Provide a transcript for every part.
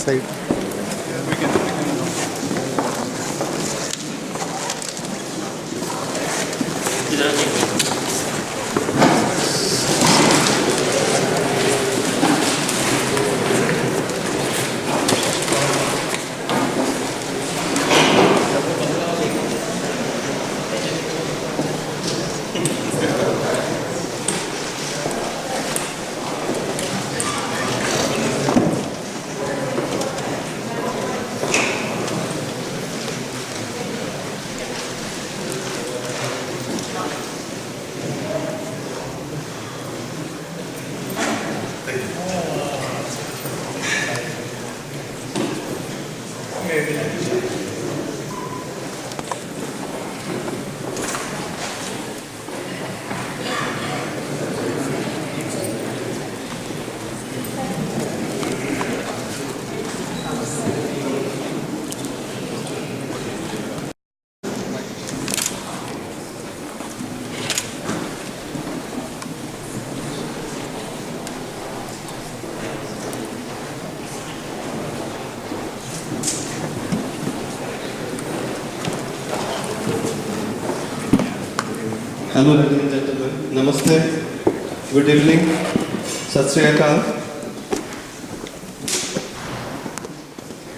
side. Hello ladies and gentlemen, Namaste, good evening, Sat Sri Akal.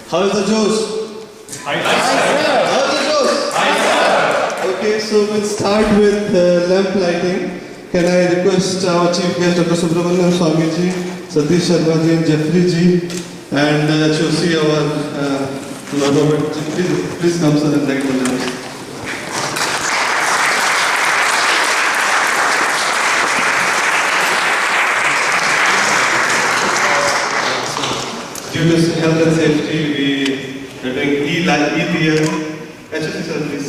How is the Josh? Hi sir! How is the Josh? Hi sir! Okay, so we'll start with lamp lighting. Can I request our chief guest Dr. Subramanian Swamy ji, Satish Sharma ji and Jeffrey ji, and Chosi our Robert ji, please come sir and light the lamps. Due to health and safety, we are doing Eid here. Actually, sir, please.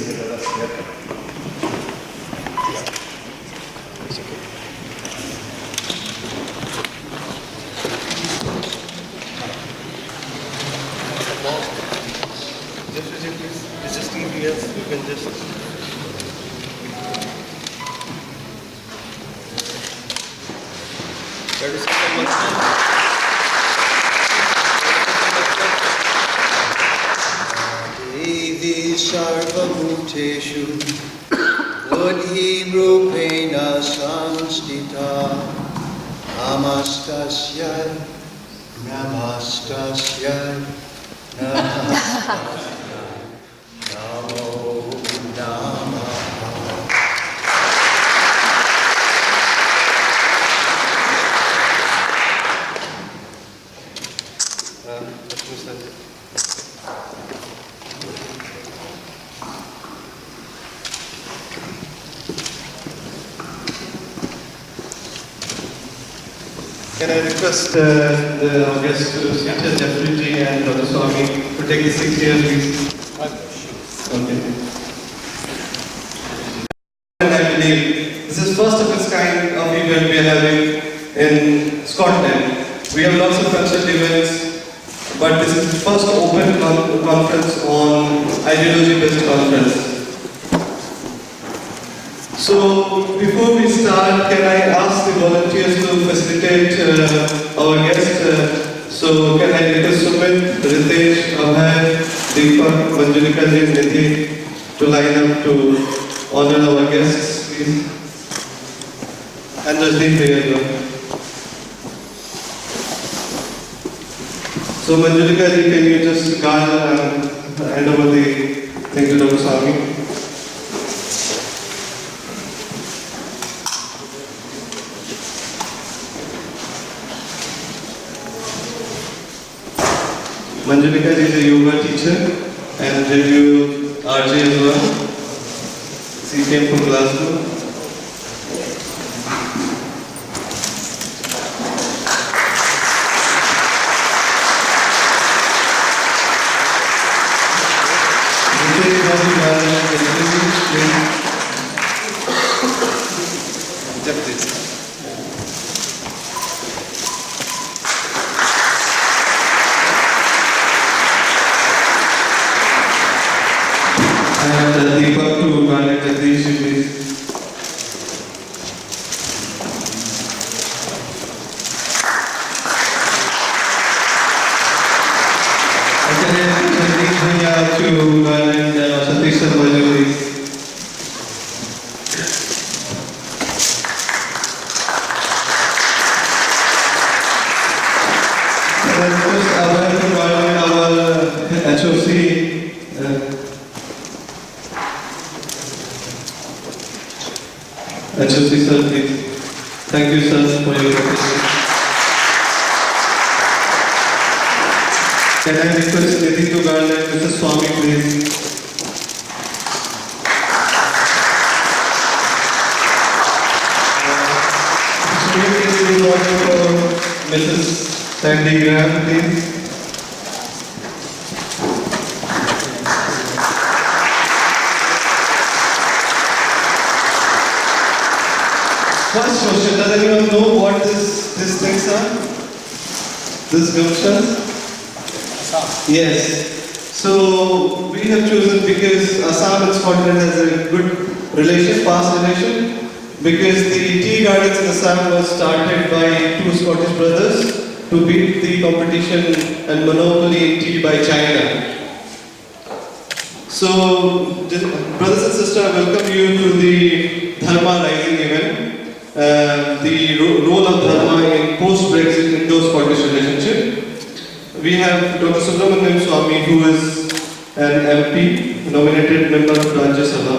Please, it's just anything else, you can just... That is so much. Sarvabhuteshu Buddhi Rupena Samstita Namastasya Namastasya Namastasya Namo Namaha. Can I request our guests to Satish, Jeffrey ji and Dr. Swamy to take the 6 here, please? Okay. I believe this is first of its kind of event we are having in Scotland. We have lots of cultural events, but this is the first open conference on ideology-based conference. So, before we start, can I ask the volunteers to facilitate our guests? So, can I request Sumit, Ritesh, Abhay, Deepak, Manjulika ji, Nidhi to line up to honor our guests, please? And Rajdeep here. So, Manjulika ji, can you just guard and hand over the thing to Dr. Swamy? Manjulika ji is a yoga teacher and review RJ as well. She came from Glasgow. Deepak to Garnet Jagdish, please. to and Satish Subramanian. HOC. HOC sir, please. Thank you sir for your participation. Can I request Nitin to guard and Mr. Swamy please? Mrs. Sandy Graham please. First question, does anyone know what these things are? This gumshoes? Yes. So we have chosen because Assam and Scotland has a good relation, past relation, because the tea gardens in Assam was started by two Scottish brothers to beat the competition and monopoly in tea by China. So, brothers and sisters, I welcome you to the Dharma Rising event. The role of Dharma in post-Brexit Indo-Scottish relationship. We have Dr. Subramanian Swamy, who is an MP, nominated member of Rajya Sabha,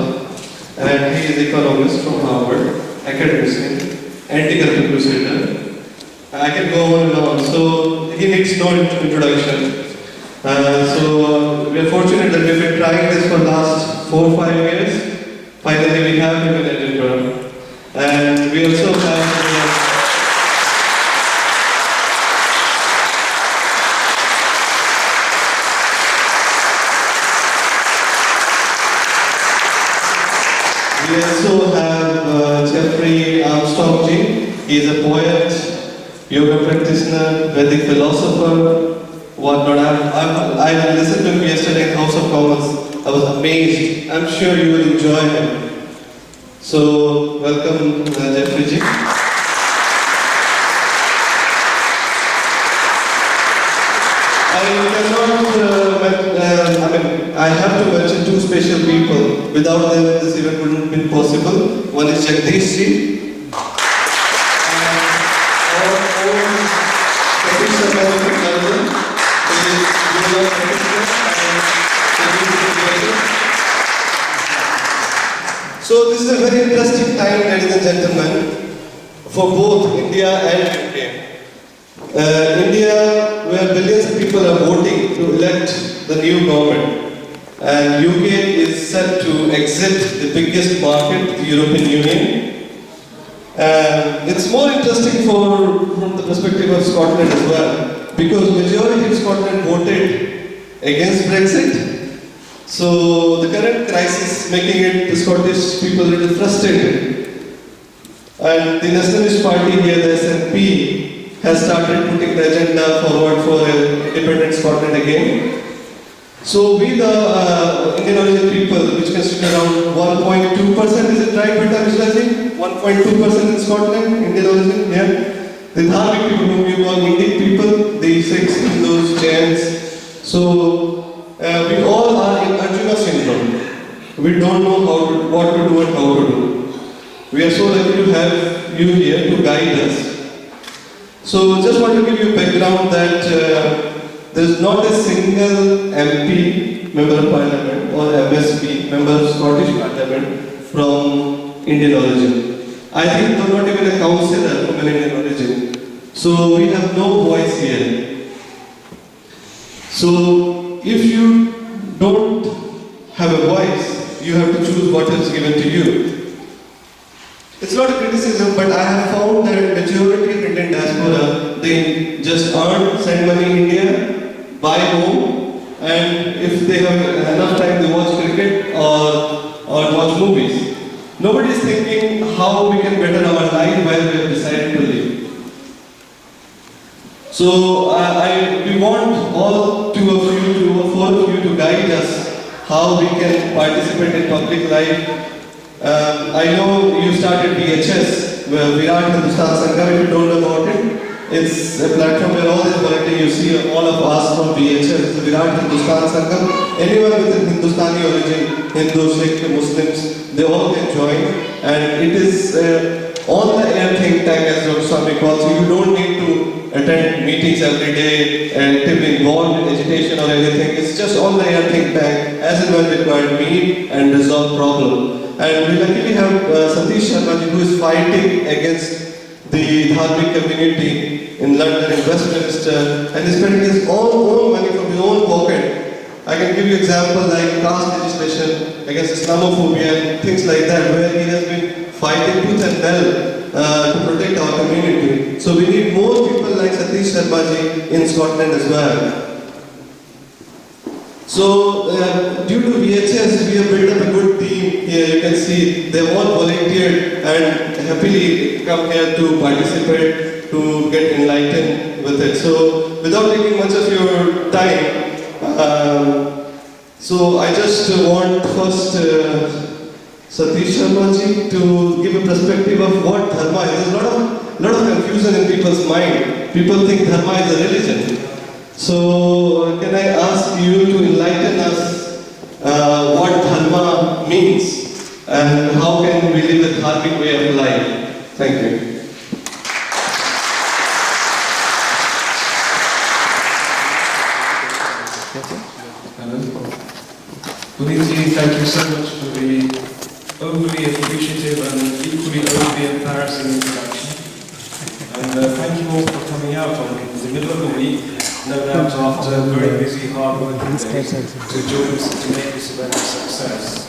and he is economist from Harvard, academician, anti-corruption crusader. I can go on and on, so he needs no introduction. So we are fortunate that we've been trying this for the last 4 or 5 years. Finally, we have him in Edinburgh. And we also have Jeffrey Armstrong ji. He is a poet, yoga practitioner, Vedic philosopher, whatnot. I listened to him yesterday in House of Commons. I was amazed. I'm sure you will enjoy him. So, welcome Jeffrey ji. I have to mention two special people. Without them, this event wouldn't have been possible. One is Jagdish ji. So this is a very interesting time, ladies and gentlemen, for both India and UK. India, where billions of people are voting to elect the new government, and UK is set to exit the biggest market, the European Union. It's more interesting from the perspective of Scotland as well, because majority of Scotland voted against Brexit. So the current crisis making it the Scottish people a little frustrated. And the Nationalist Party here, the SNP, has started putting the agenda forward for independent Scotland again. So we, the Indian origin people, which constitute around 1.2%, is it right, Beta Vishwaji? 1.2% in Scotland, Indian origin, yeah. The Dharmic people, whom you call Indic people, the Sikhs, Hindus, Jains. So we all are in Arjuna syndrome. We don't know what to do and how to do. We are so lucky to have you here to guide us. So just want to give you background that there is not a single MP, Member of Parliament, or MSP, Member of Scottish Parliament from Indian origin. I think there is not even a councillor from an Indian origin. So we have no voice here. So if you don't have a voice, you have to choose what is given to you. It's not a criticism, but I have found that majority of Indian diaspora, they just earn, send money in India, buy home, and if they have enough time, they watch cricket or watch movies. Nobody is thinking how we can better our life while we have decided to live. So we want all four of you to guide us how we can participate in public life. I know you started VHS, where Virat Hindustan Sangha, if you don't know about it. It's a platform where all is connected. You see all of us from VHS, the Virat Hindustan Circle, anyone with a Hindustani origin, Hindu, Sikh, Muslims, they all can join. And it is on the air think tank, as Dr. Swamy calls it. You don't need to attend meetings every day and to be involved in agitation or anything. It's just on the air think tank, as and when required, meet and resolve problem. And we luckily have Satish Sharma who is fighting against the Dharmic community in London, in Westminster, and is spending his own money from his own pocket. I can give you example like caste legislation against Islamophobia and things like that, where he has been fighting tooth and nail to protect our community. So we need more people like Satish Sharma ji in Scotland as well. So, due to VHS, we have built up a good team here. You can see they've all volunteered and happily come here to participate, to get enlightened with it. So, without taking much of your time, so I just want first Satish Sharma ji to give a perspective of what Dharma is. There's a lot of confusion in people's mind. People think Dharma is a religion. So, can I ask you to enlighten us what Dharma means and how can we live a dharmic way of life? Thank you. Hello. Puneet, thank you so much for the overly appreciative and equally overly embarrassing introduction. And thank you all for coming out on the middle of the week, no doubt after very busy, hard-working days, to join us to make this event a success.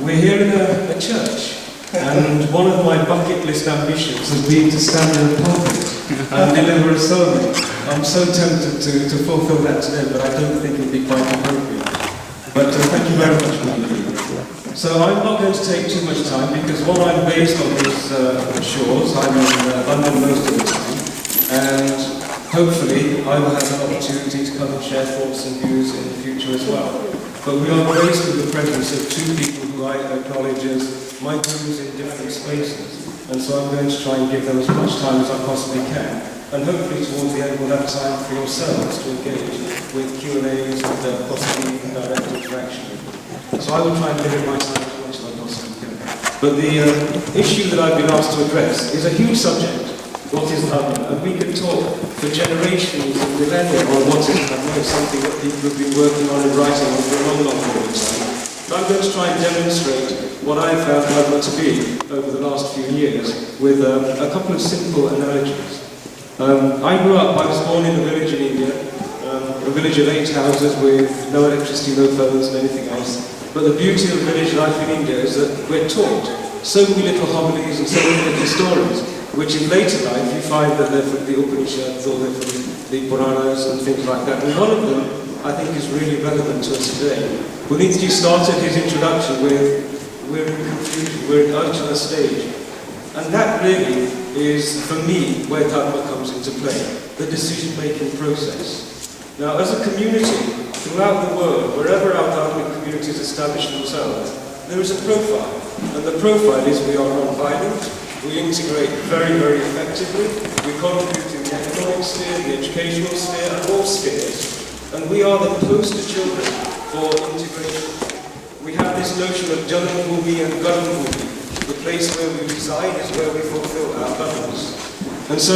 We're here in a church, and one of my bucket list ambitions has been to stand in a pulpit and deliver a sermon. I'm so tempted to fulfill that today, but I don't think it would be quite appropriate. But thank you very much, Puneet. So I'm not going to take too much time, because while I'm based on these shores, I'm in London most of the time, and hopefully I will have an opportunity to come and share thoughts and views in the future as well. But we are graced with the presence of two people who I acknowledge as my gurus in different spaces, and so I'm going to try and give them as much time as I possibly can, and hopefully towards the end we'll have time for yourselves to engage with Q&As and possibly even direct interaction. So I will try and limit my time as much as I possibly can. But the issue that I've been asked to address is a huge subject. What is Dharma? And we could talk for generations and millennia on what is Dharma. It's something that people have been working on and writing on for a long period of time. But I'm going to try and demonstrate what I've found Dharma to be over the last few years with a couple of simple analogies. I was born in a village in India, a village of 8 houses with no electricity, no phones and anything else. But the beauty of village life in India is that we're taught so many little homilies and so many little stories, which in later life you find that they're from the Upanishads or they're from the Puranas and things like that. And one of them, I think, is really relevant to us today. Puneet started his introduction with, we're in confusion, we're in Arjuna's stage. And that really is, for me, where Dharma comes into play, the decision-making process. Now, as a community, throughout the world, wherever our Dharmic communities establish themselves, there is a profile. And the profile is we are non-violent, we integrate very, very effectively, we contribute in the economic sphere, the educational sphere, and all spheres. And we are the poster children for integration. We have this notion of Janambhumi and Garambhumi. The place where we reside is where we fulfill our purpose. And so,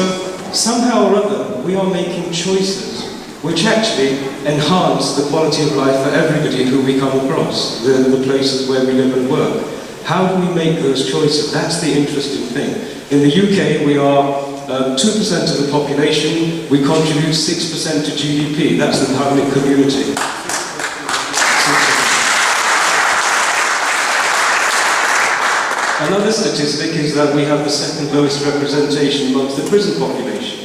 somehow or other, we are making choices which actually enhance the quality of life for everybody who we come across, the places where we live and work. How do we make those choices? That's the interesting thing. In the UK, we are 2% of the population, we contribute 6% to GDP. That's the Dharmic community. Another statistic is that we have the second lowest representation amongst the prison population.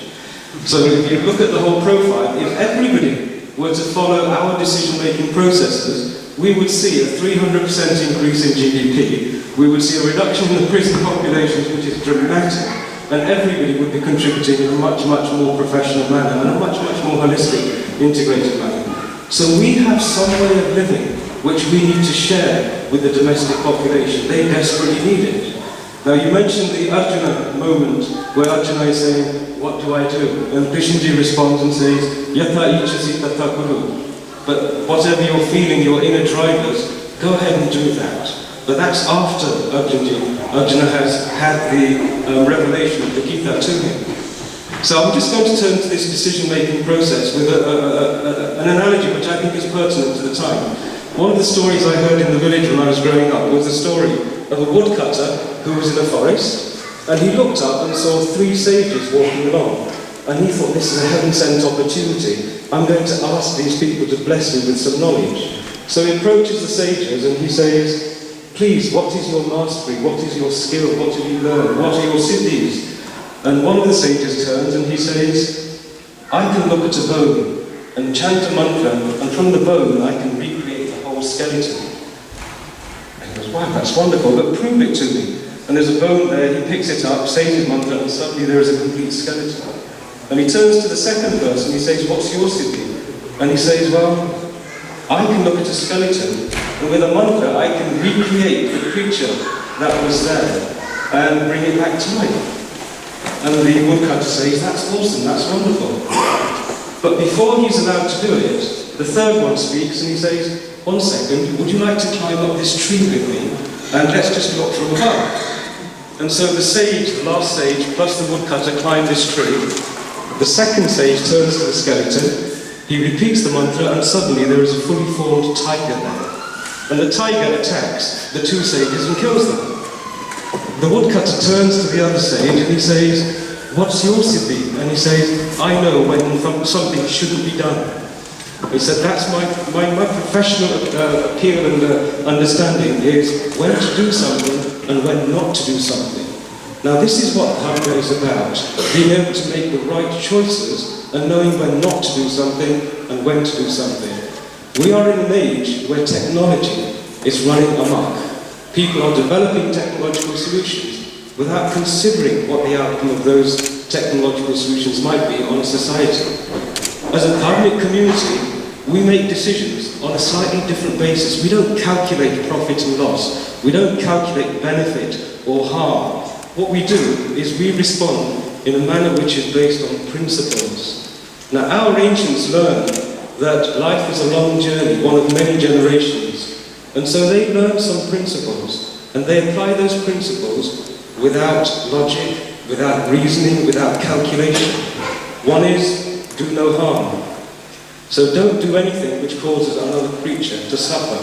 So if you look at the whole profile, if everybody were to follow our decision-making processes, we would see a 300% increase in GDP, we would see a reduction in the prison populations, which is dramatic, and everybody would be contributing in a much more professional manner and a much more holistic, integrated manner. So we have some way of living which we need to share with the domestic population. They desperately need it. Now you mentioned the Arjuna moment, where Arjuna is saying, what do I do? And Krishnaji responds and says, Yatha ichasi tatha kuru. But whatever you're feeling, your inner drivers, go ahead and do that. But that's after Arjuna has had the revelation of the Gita to him. So I'm just going to turn to this decision-making process with an analogy which I think is pertinent to the time. One of the stories I heard in the village when I was growing up was the story of a woodcutter who was in a forest, and he looked up and saw 3 sages walking along. And he thought, this is a heaven-sent opportunity. I'm going to ask these people to bless me with some knowledge. So he approaches the sages and he says, please, what is your mastery? What is your skill? What have you learned? What are your siddhis? And one of the sages turns and he says, I can look at a bone and chant a mantra, and from the bone I can recreate the whole skeleton. And he goes, wow, that's wonderful, but prove it to me. And there's a bone there, he picks it up, says his mantra, and suddenly there is a complete skeleton. And he turns to the second person, he says, what's your siddhi? And he says, well, I can look at a skeleton, and with a mantra I can recreate the creature that was there and bring it back to life. And the woodcutter says, that's awesome, that's wonderful. But before he's allowed to do it, the third one speaks and he says, one second, would you like to climb up this tree with me? And let's just look from above. And so the sage, the last sage, plus the woodcutter climb this tree. The second sage turns to the skeleton, he repeats the mantra, and suddenly there is a fully formed tiger there. And the tiger attacks the 2 sages and kills them. The woodcutter turns to the other sage and he says, what's your siddhi? And he says, I know when something shouldn't be done. He said, that's my professional appeal and understanding is when to do something and when not to do something. Now this is what Dharma is about, being able to make the right choices and knowing when not to do something and when to do something. We are in an age where technology is running amok. People are developing technological solutions without considering what the outcome of those technological solutions might be on society. As a dharmic community, we make decisions on a slightly different basis. We don't calculate profit and loss. We don't calculate benefit or harm. What we do is we respond in a manner which is based on principles. Now, our ancients learned that life is a long journey, one of many generations. And so they learn some principles, and they apply those principles without logic, without reasoning, without calculation. One is, do no harm. So don't do anything which causes another creature to suffer.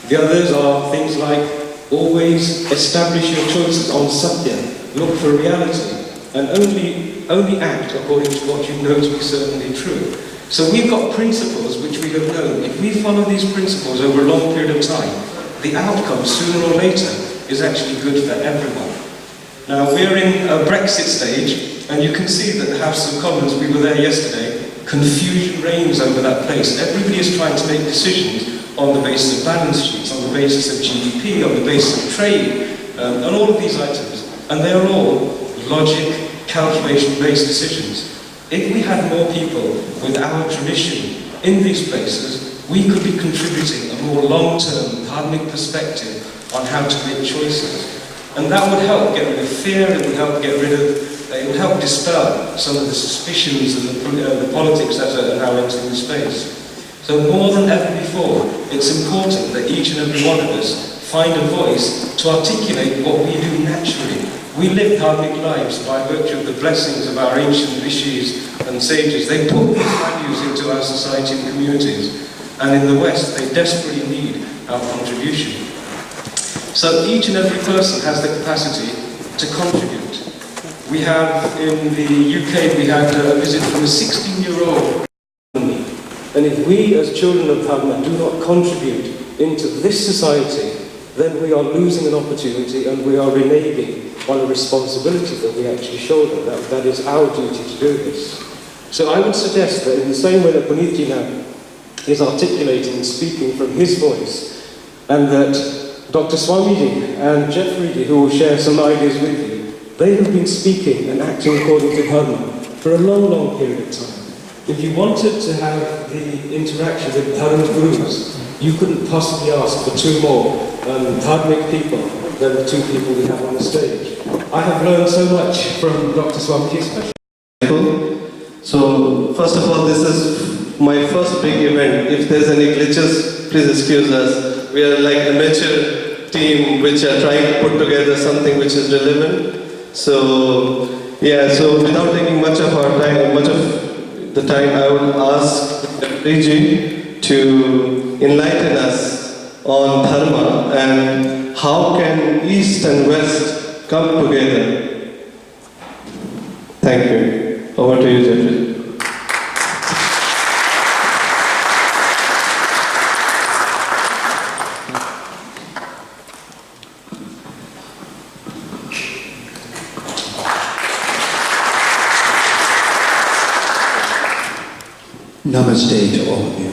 The others are things like, always establish your choices on satya, look for reality, and only act according to what you know to be certainly true. So we've got principles which we have known. If we follow these principles over a long period of time, the outcome, sooner or later, is actually good for everyone. Now, we're in a Brexit stage, and you can see that the House of Commons, we were there yesterday, confusion reigns over that place. Everybody is trying to make decisions on the basis of balance sheets, on the basis of GDP, on the basis of trade, and all of these items. And they are all logic, calculation-based decisions. If we had more people with our tradition in these places, we could be contributing a more long-term dharmic perspective on how to make choices. And that would help get rid of fear, it would help it would help dispel some of the suspicions and the politics that are now entering the space. So more than ever before, it's important that each and every one of us find a voice to articulate what we do naturally. We live dharmic lives by virtue of the blessings of our ancient rishis and sages. They put these values into our society and communities. And in the West, they desperately need our contribution. So each and every person has the capacity to contribute. We have, in the UK, we had a visit from a 16-year-old. And if we, as children of Dharma, do not contribute into this society, then we are losing an opportunity and we are reneging on a responsibility that we actually shoulder. That is our duty to do this. So I would suggest that in the same way that Puneet now is articulating and speaking from his voice, and that Dr. Swamiji and Jeffrey, who will share some ideas with you, they have been speaking and acting according to Dharma for a long, long period of time. If you wanted to have the interaction with Dharma gurus, you couldn't possibly ask for 2 more dharmic people than the two people we have on the stage. I have learned so much from Dr. Swamy, especially. So, first of all, this is my first big event. If there's any glitches, please excuse us. We are like amateur team which are trying to put together something which is relevant. So, yeah, so without taking much of our time, much of the time, I would ask Riji to enlighten us on Dharma and how can East and West come together. Thank you. Over to you, Jeffrey. Namaste to all of you.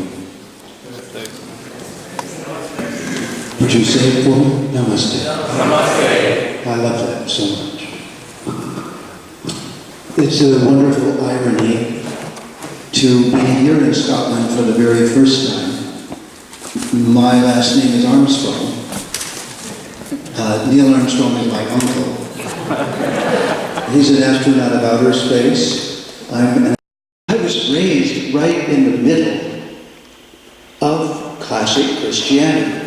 Would you say it for me? Namaste. Namaste. I love that so much. It's a wonderful irony to be here in Scotland for the very first time. My last name is Armstrong. Neil Armstrong is my uncle. He's an astronaut of outer space. I was raised right in the middle of classic Christianity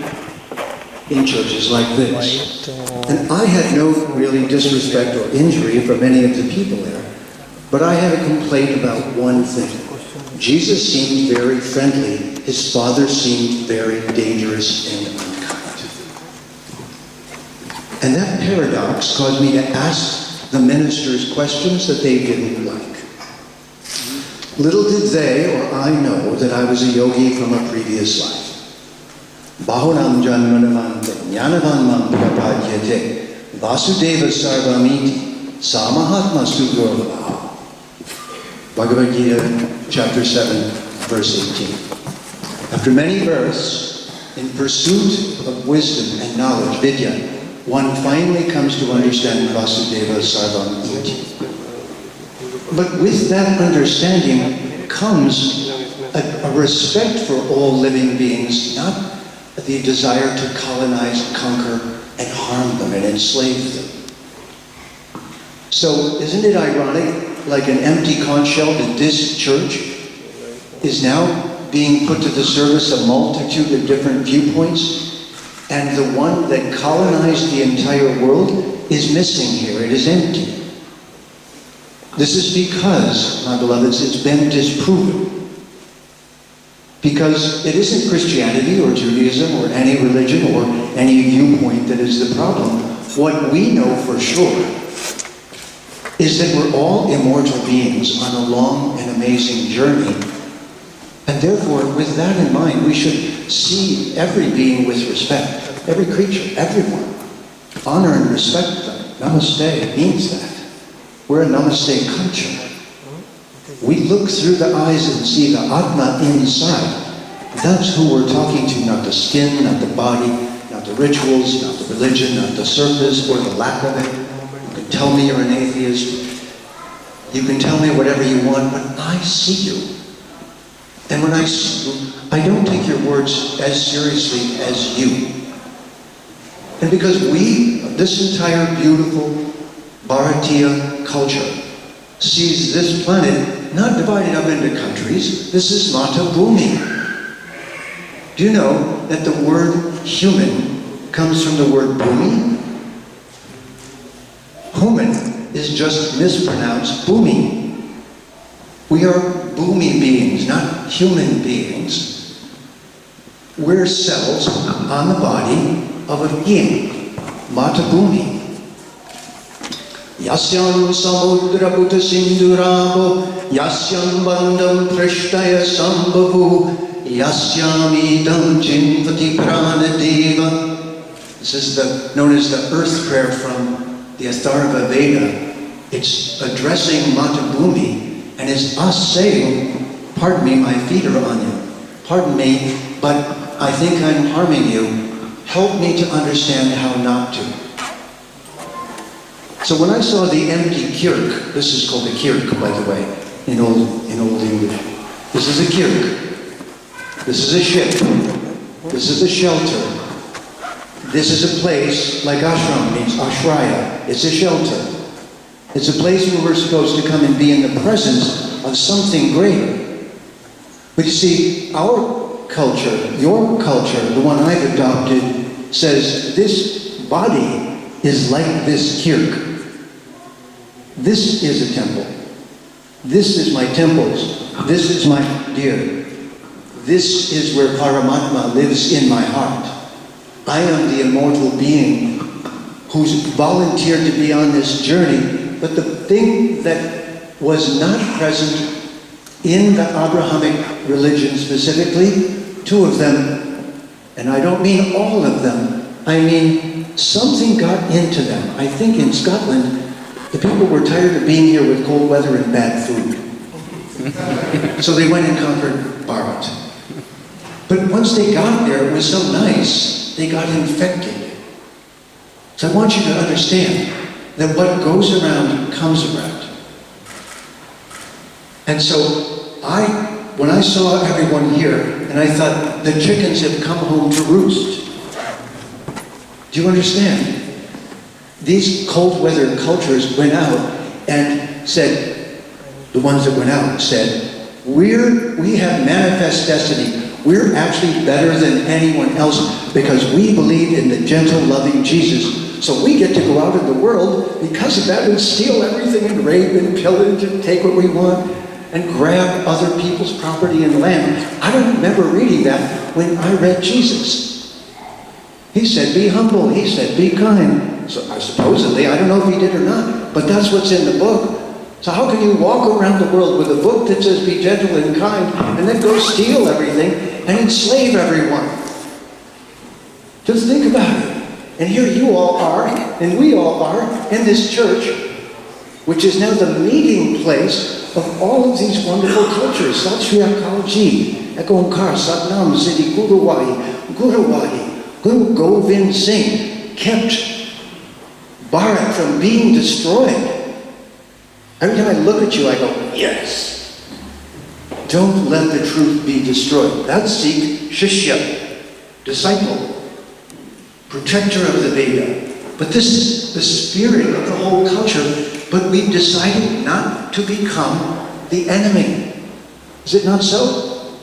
in churches like this. And I had no really disrespect or injury from any of the people there. But I had a complaint about one thing. Jesus seemed very friendly. His father seemed very dangerous and unkind. And that paradox caused me to ask the ministers questions that they didn't like. Little did they or I know that I was a yogi from a previous life. Bahunam janmanamante jnanavanmam prapadyate vasudeva sarvamiti samahatma sugurvaha. Bhagavad Gita, chapter 7, verse 18. After many births, in pursuit of wisdom and knowledge, vidya, one finally comes to understand Vasudeva Sarvam Iti. But with that understanding comes a respect for all living beings, not the desire to colonize, conquer, and harm them and enslave them. So, isn't it ironic? Like an empty conch shell, that this church is now being put to the service of a multitude of different viewpoints, and the one that colonized the entire world is missing here. It is empty. This is because, my beloveds, it's been disproven. Because it isn't Christianity or Judaism or any religion or any viewpoint that is the problem. What we know for sure is that we're all immortal beings on a long and amazing journey. And therefore, with that in mind, we should see every being with respect, every creature, everyone. Honor and respect them. Namaste means that. We're a Namaste culture. We look through the eyes and see the Atma inside. That's who we're talking to, not the skin, not the body, not the rituals, not the religion, not the surface or the lack of it. Tell me you're an atheist. You can tell me whatever you want, but I see you. And when I see you, I don't take your words as seriously as you. And because we, this entire beautiful Bharatiya culture, sees this planet not divided up into countries. This is Mata Bhumi. Do you know that the word human comes from the word Bhumi? Human is just mispronounced Bhumi. We are Bhumi beings, not human beings. We're cells on the body of a being, Mata Bhumi. Yasyam samudra buddha sindurabo, yasyam bandam prishtaya sambhavu, yasyam idam chinvati pranadeva. This is known as the earth prayer from the Atharva Veda. It's addressing Mata Bhumi, and it's us saying, pardon me, my feet are on you. Pardon me, but I think I'm harming you. Help me to understand how not to. So when I saw the empty kirk, this is called a kirk, by the way, in old English. This is a kirk. This is a ship. This is a shelter. This is a place, like ashram means ashraya, it's a shelter. It's a place where we're supposed to come and be in the presence of something greater. But you see, our culture, your culture, the one I've adopted, says this body is like this kirk. This is a temple. This is my temples. This is my deer. This is where Paramatma lives in my heart. I am the immortal being who's volunteered to be on this journey. But the thing that was not present in the Abrahamic religion specifically, two of them, and I don't mean all of them, I mean something got into them. I think in Scotland, the people were tired of being here with cold weather and bad food. So they went and conquered Bharat. But once they got there, it was so nice, they got infected. So I want you to understand that what goes around comes around. And so when I saw everyone here, and I thought, the chickens have come home to roost. Do you understand? These cold weather cultures went out and said, the ones that went out said, we have manifest destiny. We're actually better than anyone else because we believe in the gentle, loving Jesus. So we get to go out in the world because of that and steal everything and rape and pillage and take what we want and grab other people's property and land. I don't remember reading that when I read Jesus. He said, be humble. He said, be kind. So supposedly, I don't know if he did or not, but that's what's in the book. So how can you walk around the world with a book that says be gentle and kind and then go steal everything and enslave everyone? Just think about it. And here you all are, and we all are, in this church, which is now the meeting place of all of these wonderful cultures. Sat Shri Akal Ji, Ekonkar, Satnam, Siddhi, Guruwahi, Guru Govind Singh kept Bharat from being destroyed. Every time I look at you, I go, yes. Don't let the truth be destroyed. That's Sikh Shishya, disciple, protector of the Veda. But this is the spirit of the whole culture. But we've decided not to become the enemy. Is it not so?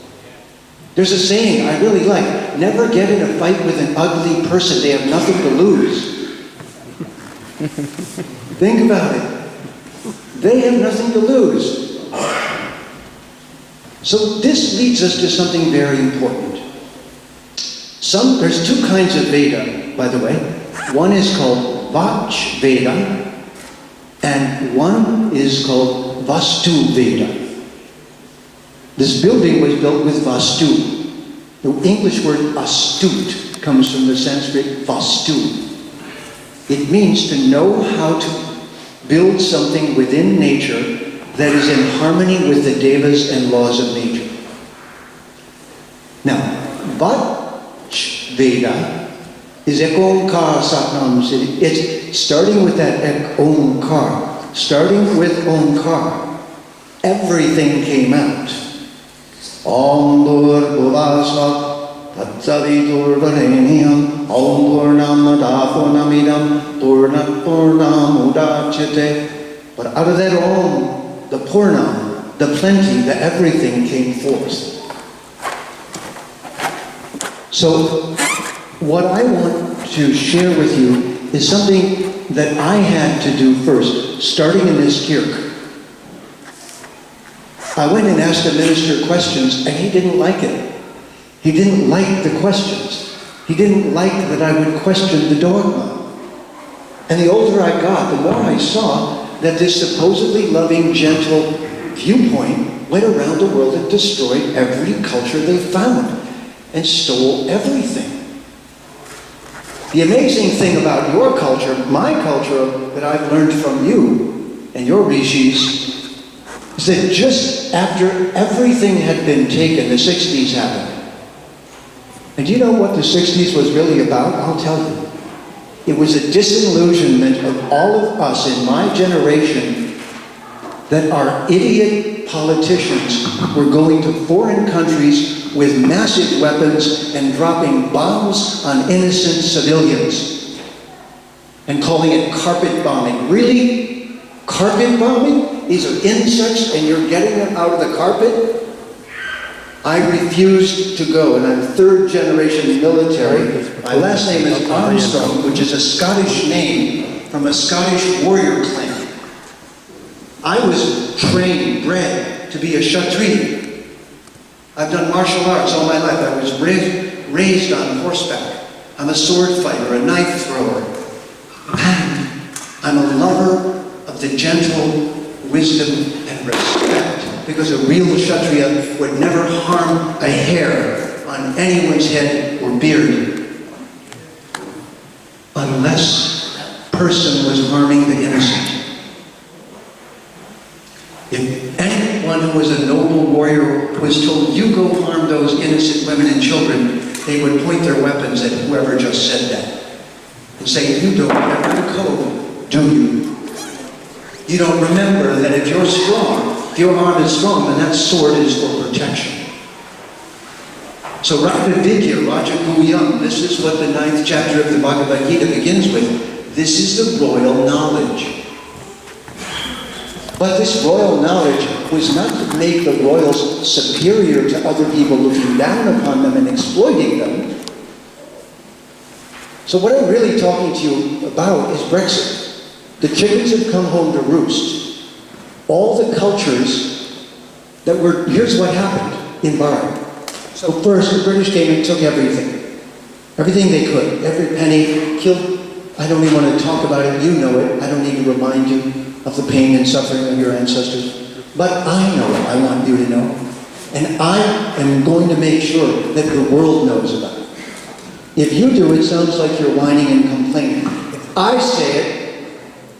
There's a saying I really like, never get in a fight with an ugly person. They have nothing to lose. Think about it. They have nothing to lose. So this leads us to something very important. There's two kinds of Veda, by the way. One is called Vach Veda, and one is called Vastu Veda. This building was built with Vastu. The English word astute comes from the Sanskrit Vastu. It means to know how to build something within nature that is in harmony with the devas and laws of nature. Now, Vach Veda is Ekonkar Satnam Siddhi. It's starting with that Onkar. Starting with Onkar, everything came out. Om Dur Bhuvasva Tatsavitur Vareniyam Om Purnamada Purnamidam Purnat Purnam Udachyate. But out of that Om, the Purnam, the plenty, the everything came forth. So, what I want to share with you is something that I had to do first, starting in this kirk. I went and asked the minister questions, and he didn't like it. He didn't like the questions. He didn't like that I would question the dogma. And the older I got, the more I saw that this supposedly loving, gentle viewpoint went around the world and destroyed every culture they found and stole everything. The amazing thing about your culture, my culture, that I've learned from you and your rishis, is that just after everything had been taken, the 60s happened. And do you know what the 60s was really about? I'll tell you. It was a disillusionment of all of us in my generation that our idiot politicians were going to foreign countries with massive weapons and dropping bombs on innocent civilians and calling it carpet bombing. Really? Carpet bombing? These are insects and you're getting them out of the carpet? I refused to go, and I'm third generation military. My last name is Armstrong, which is a Scottish name from a Scottish warrior clan. I was trained, bred to be a Kshatriya. I've done martial arts all my life. I was raised on horseback. I'm a sword fighter, a knife thrower. And I'm a lover of the gentle wisdom and respect, because a real Kshatriya would never harm a hair on anyone's head or beard unless that person was harming the innocent. If anyone who was a noble warrior was told, you go harm those innocent women and children, they would point their weapons at whoever just said that and say, you don't remember the code, do you? You don't remember that if you're strong, if your arm is strong, then that sword is for protection. So Raja Vidya, Raja Guyam, this is what the 9th chapter of the Bhagavad Gita begins with. This is the royal knowledge. But this royal knowledge was not to make the royals superior to other people looking down upon them and exploiting them. So what I'm really talking to you about is Brexit. The chickens have come home to roost. All the cultures that were, here's what happened in Bharat. So first, the British came and took everything. Everything they could. Every penny, killed. I don't even want to talk about it. You know it. I don't need to remind you of the pain and suffering of your ancestors. But I know it. I want you to know. And I am going to make sure that the world knows about it. If you do, it sounds like you're whining and complaining. If I say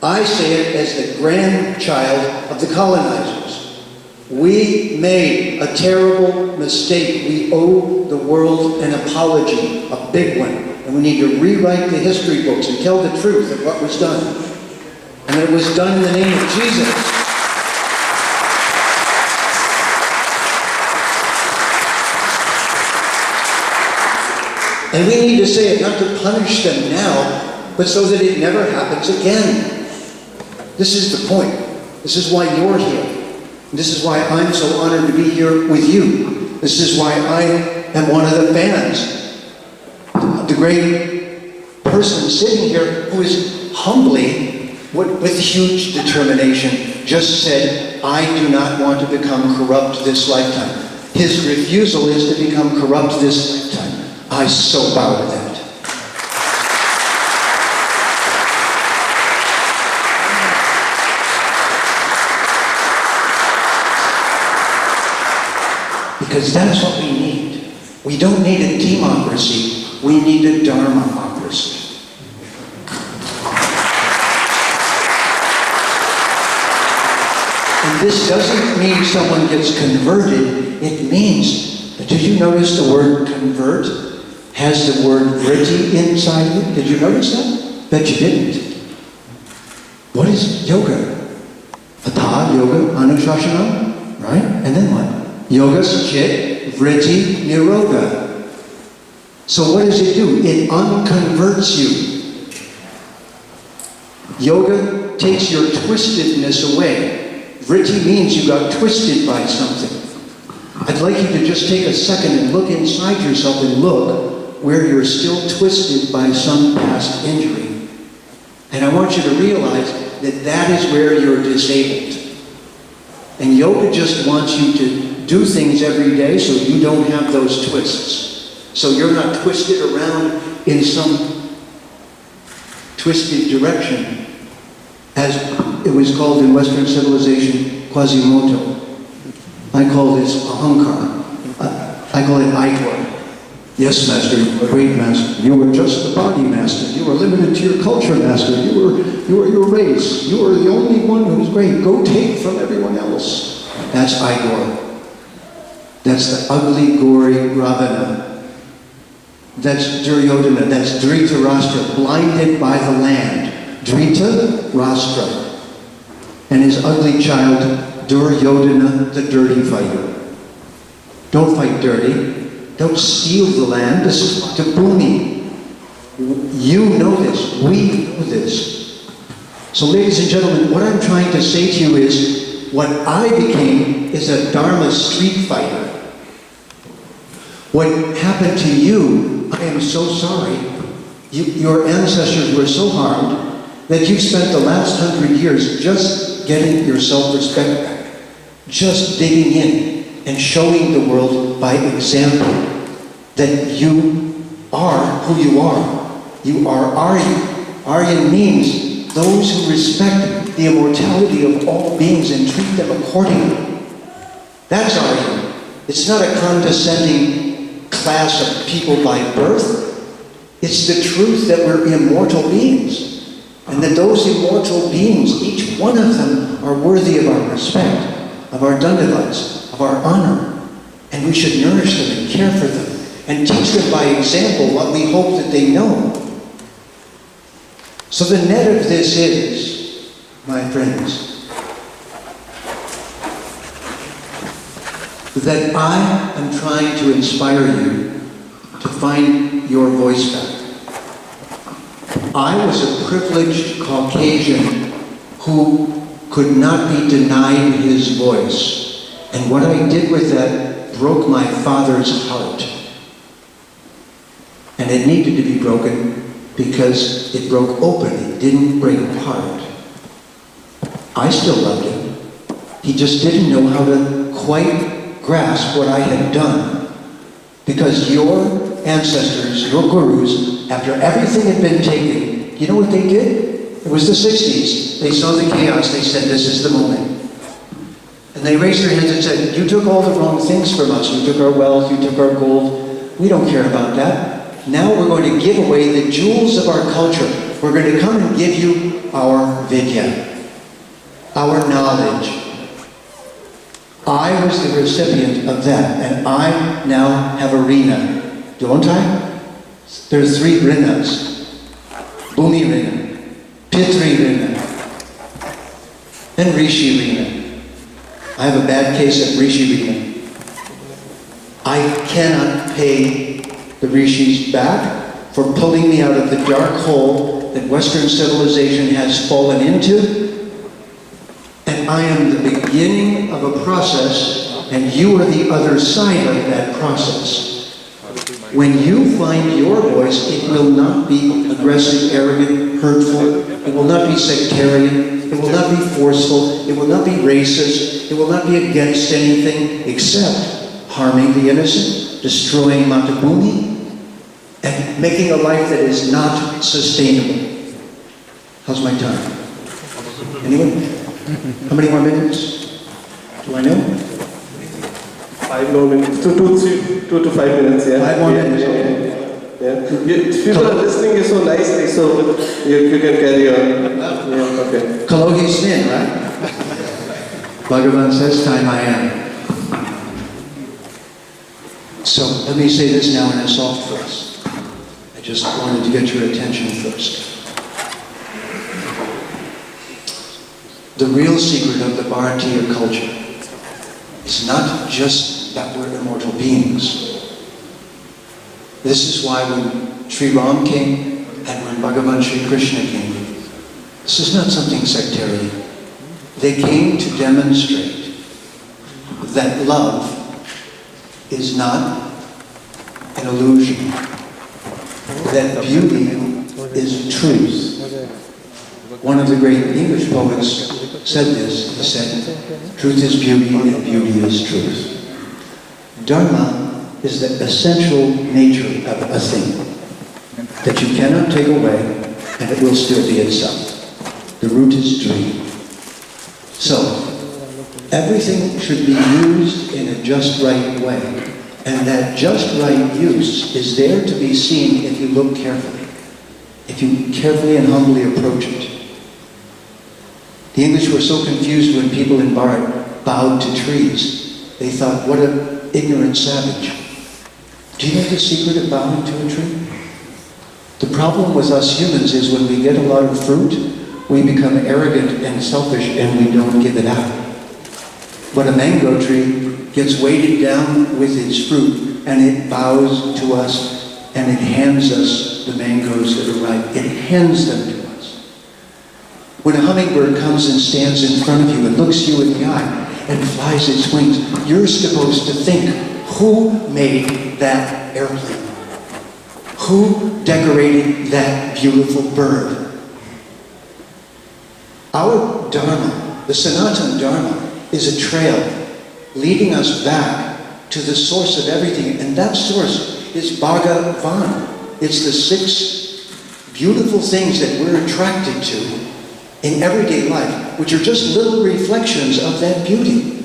it as the grandchild of the colonizers. We made a terrible mistake. We owe the world an apology, a big one. And we need to rewrite the history books and tell the truth of what was done. And it was done in the name of Jesus. And we need to say it not to punish them now, but so that it never happens again. This is the point. This is why you're here. This is why I'm so honored to be here with you. This is why I am one of the fans. The great person sitting here who is humbly, with huge determination, just said, I do not want to become corrupt this lifetime. His refusal is to become corrupt this lifetime. I so bow to that. Because that's what we need. We don't need a democracy, we need a Dharma-ocracy. And this doesn't mean someone gets converted, it means, did you notice the word convert has the word vritti inside it? Did you notice that? Bet you didn't. What is yoga? Atha yoga anushasana, right? And then what? Yoga, chit, vritti, nirodha. So what does it do? It unconverts you. Yoga takes your twistedness away. Vritti means you got twisted by something. I'd like you to just take a second and look inside yourself and look where you're still twisted by some past injury. And I want you to realize that that is where you're disabled. And yoga just wants you to do things every day so you don't have those twists. So you're not twisted around in some twisted direction, as it was called in Western civilization, Quasimodo. I call this ahankara. I call it igor. Yes, master, you were a great master. You were just a body master. You were limited to your culture, master. You were your race. You were the only one who was great. Go take from everyone else. That's igor. That's the ugly, gory Ravana. That's Duryodhana. That's Dhritarashtra, blinded by the land. Dhritarashtra. And his ugly child, Duryodhana, the dirty fighter. Don't fight dirty. don't steal the land. This is Tabuni. You know this. We know this. So ladies and gentlemen, what I'm trying to say to you is, what I became is a Dharma street fighter. What happened to you, I am so sorry. Your ancestors were so harmed that you spent the last 100 years just getting your self-respect back, just digging in and showing the world by example that you are who you are. You are Aryan. Aryan means those who respect the immortality of all beings and treat them accordingly. That's Aryan. It's not a condescending class of people by birth. It's the truth that we're immortal beings. And that those immortal beings, each one of them, are worthy of our respect, of our dandavats, of our honor. And we should nourish them and care for them and teach them by example what we hope that they know. So the net of this is, my friends, that I am trying to inspire you to find your voice back. I was a privileged Caucasian who could not be denied his voice. And what I did with that broke my father's heart. And it needed to be broken because it broke open, it didn't break apart. I still loved him. He just didn't know how to quite grasp what I had done. Because your ancestors, your gurus, after everything had been taken, you know what they did? It was the 60s. They saw the chaos, they said, this is the moment. And they raised their hands and said, you took all the wrong things from us. You took our wealth, you took our gold. We don't care about that. Now we're going to give away the jewels of our culture. We're going to come and give you our vidya, our knowledge. I was the recipient of that, and I now have a rina, don't I? There are 3 rinas. Bhumi rina, Pitri rina, and Rishi rina. I have a bad case of Rishi rina. I cannot pay the Rishis back for pulling me out of the dark hole that Western civilization has fallen into. And I am the beginning of a process, and you are the other side of that process. When you find your voice, it will not be aggressive, arrogant, hurtful. It will not be sectarian. It will not be forceful. It will not be racist. It will not be against anything except harming the innocent, destroying Matabhumi, and making a life that is not sustainable. How's my time? Anyone? How many more minutes? Do I know? 5 more minutes. 2 to 5 minutes, yeah. 5 more minutes, Yeah. People are listening so nicely, so you can carry on. Yeah, okay. Kalohi Snin, right? Bhagavan says, time I am. So let me say this now in a soft voice. I just wanted to get your attention first. The real secret of the Bharatiya culture is not just that we're immortal beings. This is why when Sri Ram came and when Bhagavan Sri Krishna came, this is not something sectarian. They came to demonstrate that love is not an illusion, that beauty is truth. One of the great English poets said this. He said, truth is beauty and beauty is truth. Dharma is the essential nature of a thing that you cannot take away and it will still be itself. The root is dream. So, everything should be used in a just right way. And that just right use is there to be seen if you look carefully. If you carefully and humbly approach it. The English were so confused when people in Bharat bowed to trees. They thought, what an ignorant savage. Do you know the secret of bowing to a tree? The problem with us humans is when we get a lot of fruit, we become arrogant and selfish and we don't give it out. When a mango tree gets weighted down with its fruit, and it bows to us, and it hands us the mangoes that are ripe. It hands them to us. When a hummingbird comes and stands in front of you and looks you in the eye and flies its wings, you're supposed to think, who made that airplane? Who decorated that beautiful bird? Our Dharma, the Sanatana Dharma, is a trail leading us back to the source of everything, and that source is Bhagavan. It's the 6 beautiful things that we're attracted to in everyday life, which are just little reflections of that beauty.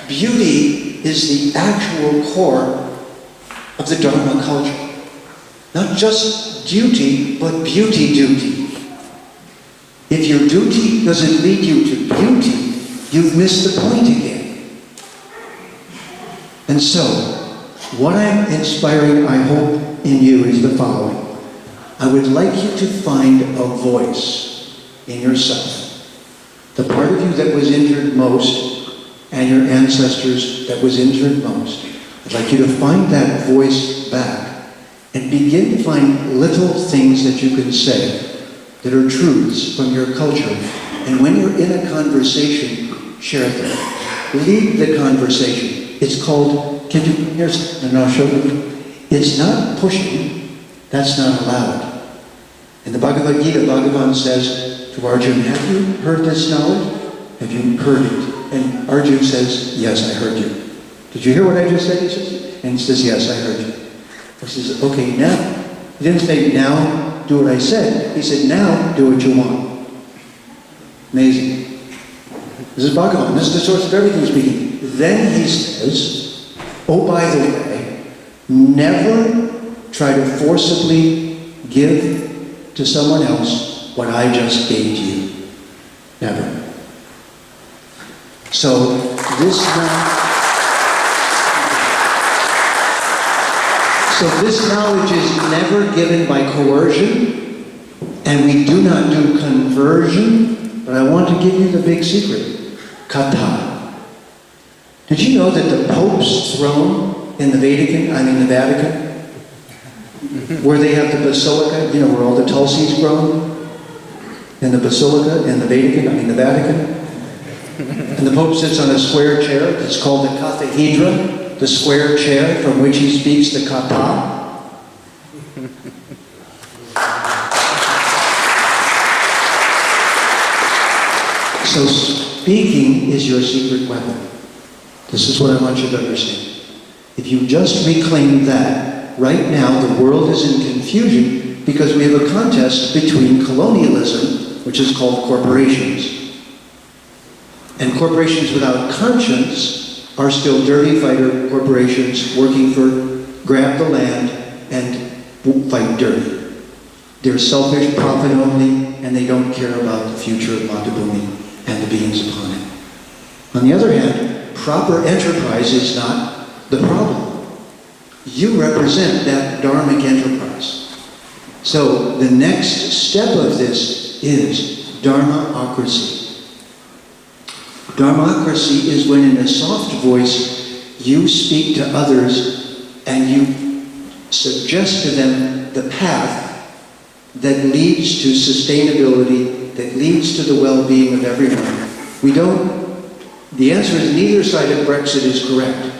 Beauty is the actual core of the Dharma culture. Not just duty, but beauty. If your duty doesn't lead you to beauty, you've missed the point again. And so, what I'm inspiring, I hope, in you is the following. I would like you to find a voice in yourself. The part of you that was injured most, and your ancestors that was injured most. I'd like you to find that voice back and begin to find little things that you can say that are truths from your culture. And when you're in a conversation, share them. Lead the conversation. It's called, can you, here's, and I'll show you. It's not pushing. That's not allowed. In the Bhagavad Gita, Bhagavan says to Arjuna, have you heard this knowledge? Have you heard it? And Arjuna says, yes, I heard you. Did you hear what I just said? He says, and he says, yes, I heard you. He says, okay, now. He didn't say, now do what I said. He said, now do what you want. Amazing. This is Bhagavan. This is the source of everything speaking. Then he says, oh, by the way, never try to forcibly give to someone else what I just gave to you. Never. So this knowledge is never given by coercion, and we do not do conversion, but I want to give you the big secret. Kata. Did you know that the Pope's throne in the Vatican, where they have the basilica, you know, where all the Tulsi's grown? In the basilica, in the Vatican. And the Pope sits on a square chair. It's called the cathedra, the square chair from which he speaks the kata. So speaking is your secret weapon. This is what I want you to understand. If you just reclaim that, right now the world is in confusion because we have a contest between colonialism, which is called corporations. And corporations without conscience are still dirty fighter corporations working for grab the land and fight dirty. They're selfish, profit only, and they don't care about the future of Matabhumi and the beings upon it. On the other hand, proper enterprise is not the problem. You represent that dharmic enterprise. So the next step of this is dharmaocracy. Dharmocracy is when in a soft voice you speak to others and you suggest to them the path that leads to sustainability, that leads to the well-being of everyone. The answer is neither side of Brexit is correct.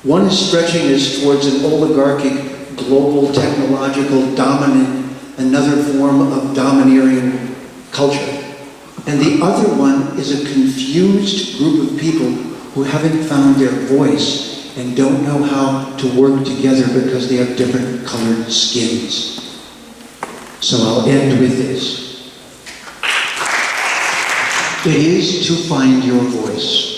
One is stretching us towards an oligarchic, global, technological, dominant, another form of domineering culture. And the other one is a confused group of people who haven't found their voice and don't know how to work together because they have different colored skins. So I'll end with this. It is to find your voice.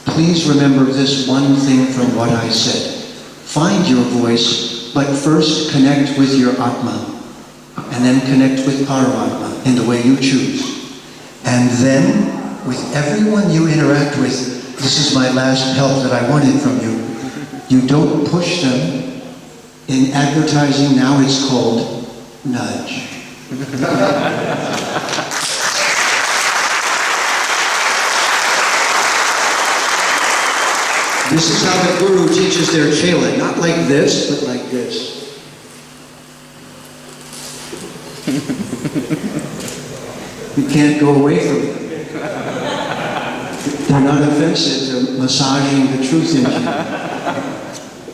Please remember this one thing from what I said. Find your voice, but first connect with your Atma, and then connect with Paramatma in the way you choose. And then, with everyone you interact with, this is my last help that I wanted from you. You don't push them. In advertising now it's called nudge. This is how the guru teaches their chela, not like this, but like this. You can't go away from them. They're not offensive, they're massaging the truth into you.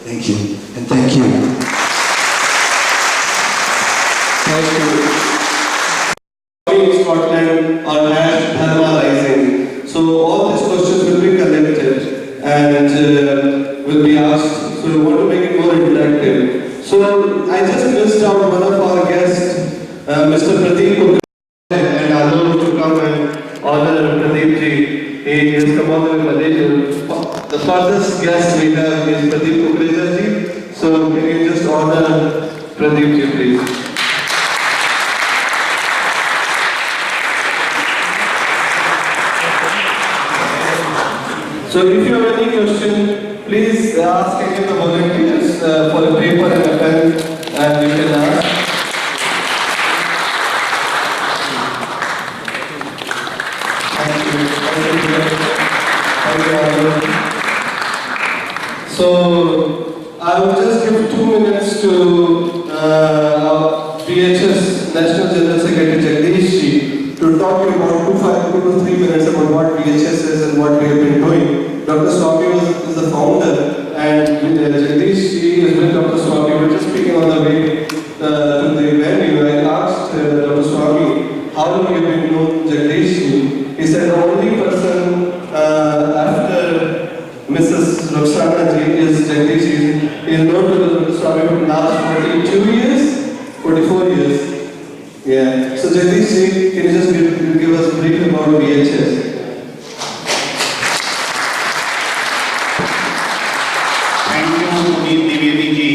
Thank you, and thank you. Thank you. In Scotland or Dharma rising. So all these questions will be collected and will be asked. So we want to make it more interactive. So I just missed out one of our guests, Mr. Pradeep, and allowed to come and honor Pradeep ji. He has come all the way Malaysia. The furthest guest we have is Pradeep ji. So can you just honor Pradeep ji, please? So if you have any question, please ask any of the volunteers for a paper and a pen, and you can ask. So I will just give 2 minutes to our VHS National General Secretary Jagdish ji to talk about 2 to 3 minutes about what VHS is and what we have been doing. Dr. Swamy is the founder, and Jagdish ji is with Dr. Swamy. We were just speaking on the way to the venue. I asked Dr. Swamy how long you have been known Jagdish ji. He said the only person after Mrs. Roxana ji is Jagdish ji. He is known to Dr. Swamy for the last 42 years, 44 years. Yeah. So Jagdish ji, can you just give us a brief about VHS? Thank you, Puneet Dwivedi ji.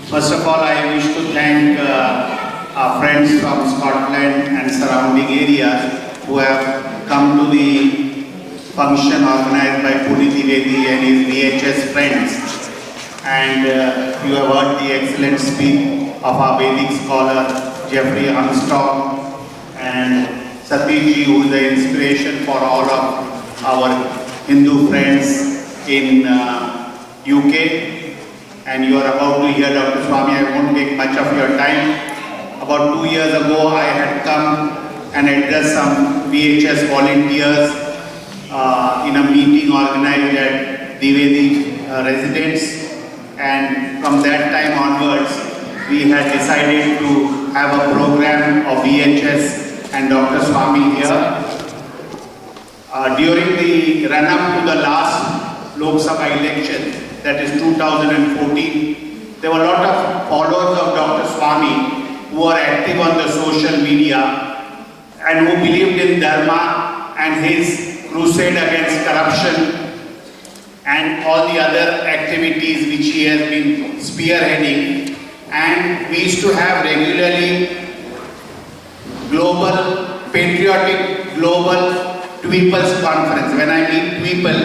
First of all, I wish to thank our friends from Scotland and surrounding areas who have come to the function organized by Puneet Dwivedi and his VHS friends. And you have heard the excellent speech of our Vedic scholar Jeffrey Armstrong and Satish ji, who is the inspiration for all of our Hindu friends in UK. And you are about to hear Dr. Swamy. I won't take much of your time. About 2 years ago, I had come and addressed some VHS volunteers in a meeting organized at Dwivedi residence. And from that time onwards, we had decided to have a program of VHS and Dr. Swamy here. During the run-up to the last Lok Sabha election, that is 2014, there were a lot of followers of Dr. Swamy who were active on the social media and who believed in Dharma and his crusade against corruption and all the other activities which he has been spearheading. And we used to have regularly patriotic global People's Conference. When I mean people,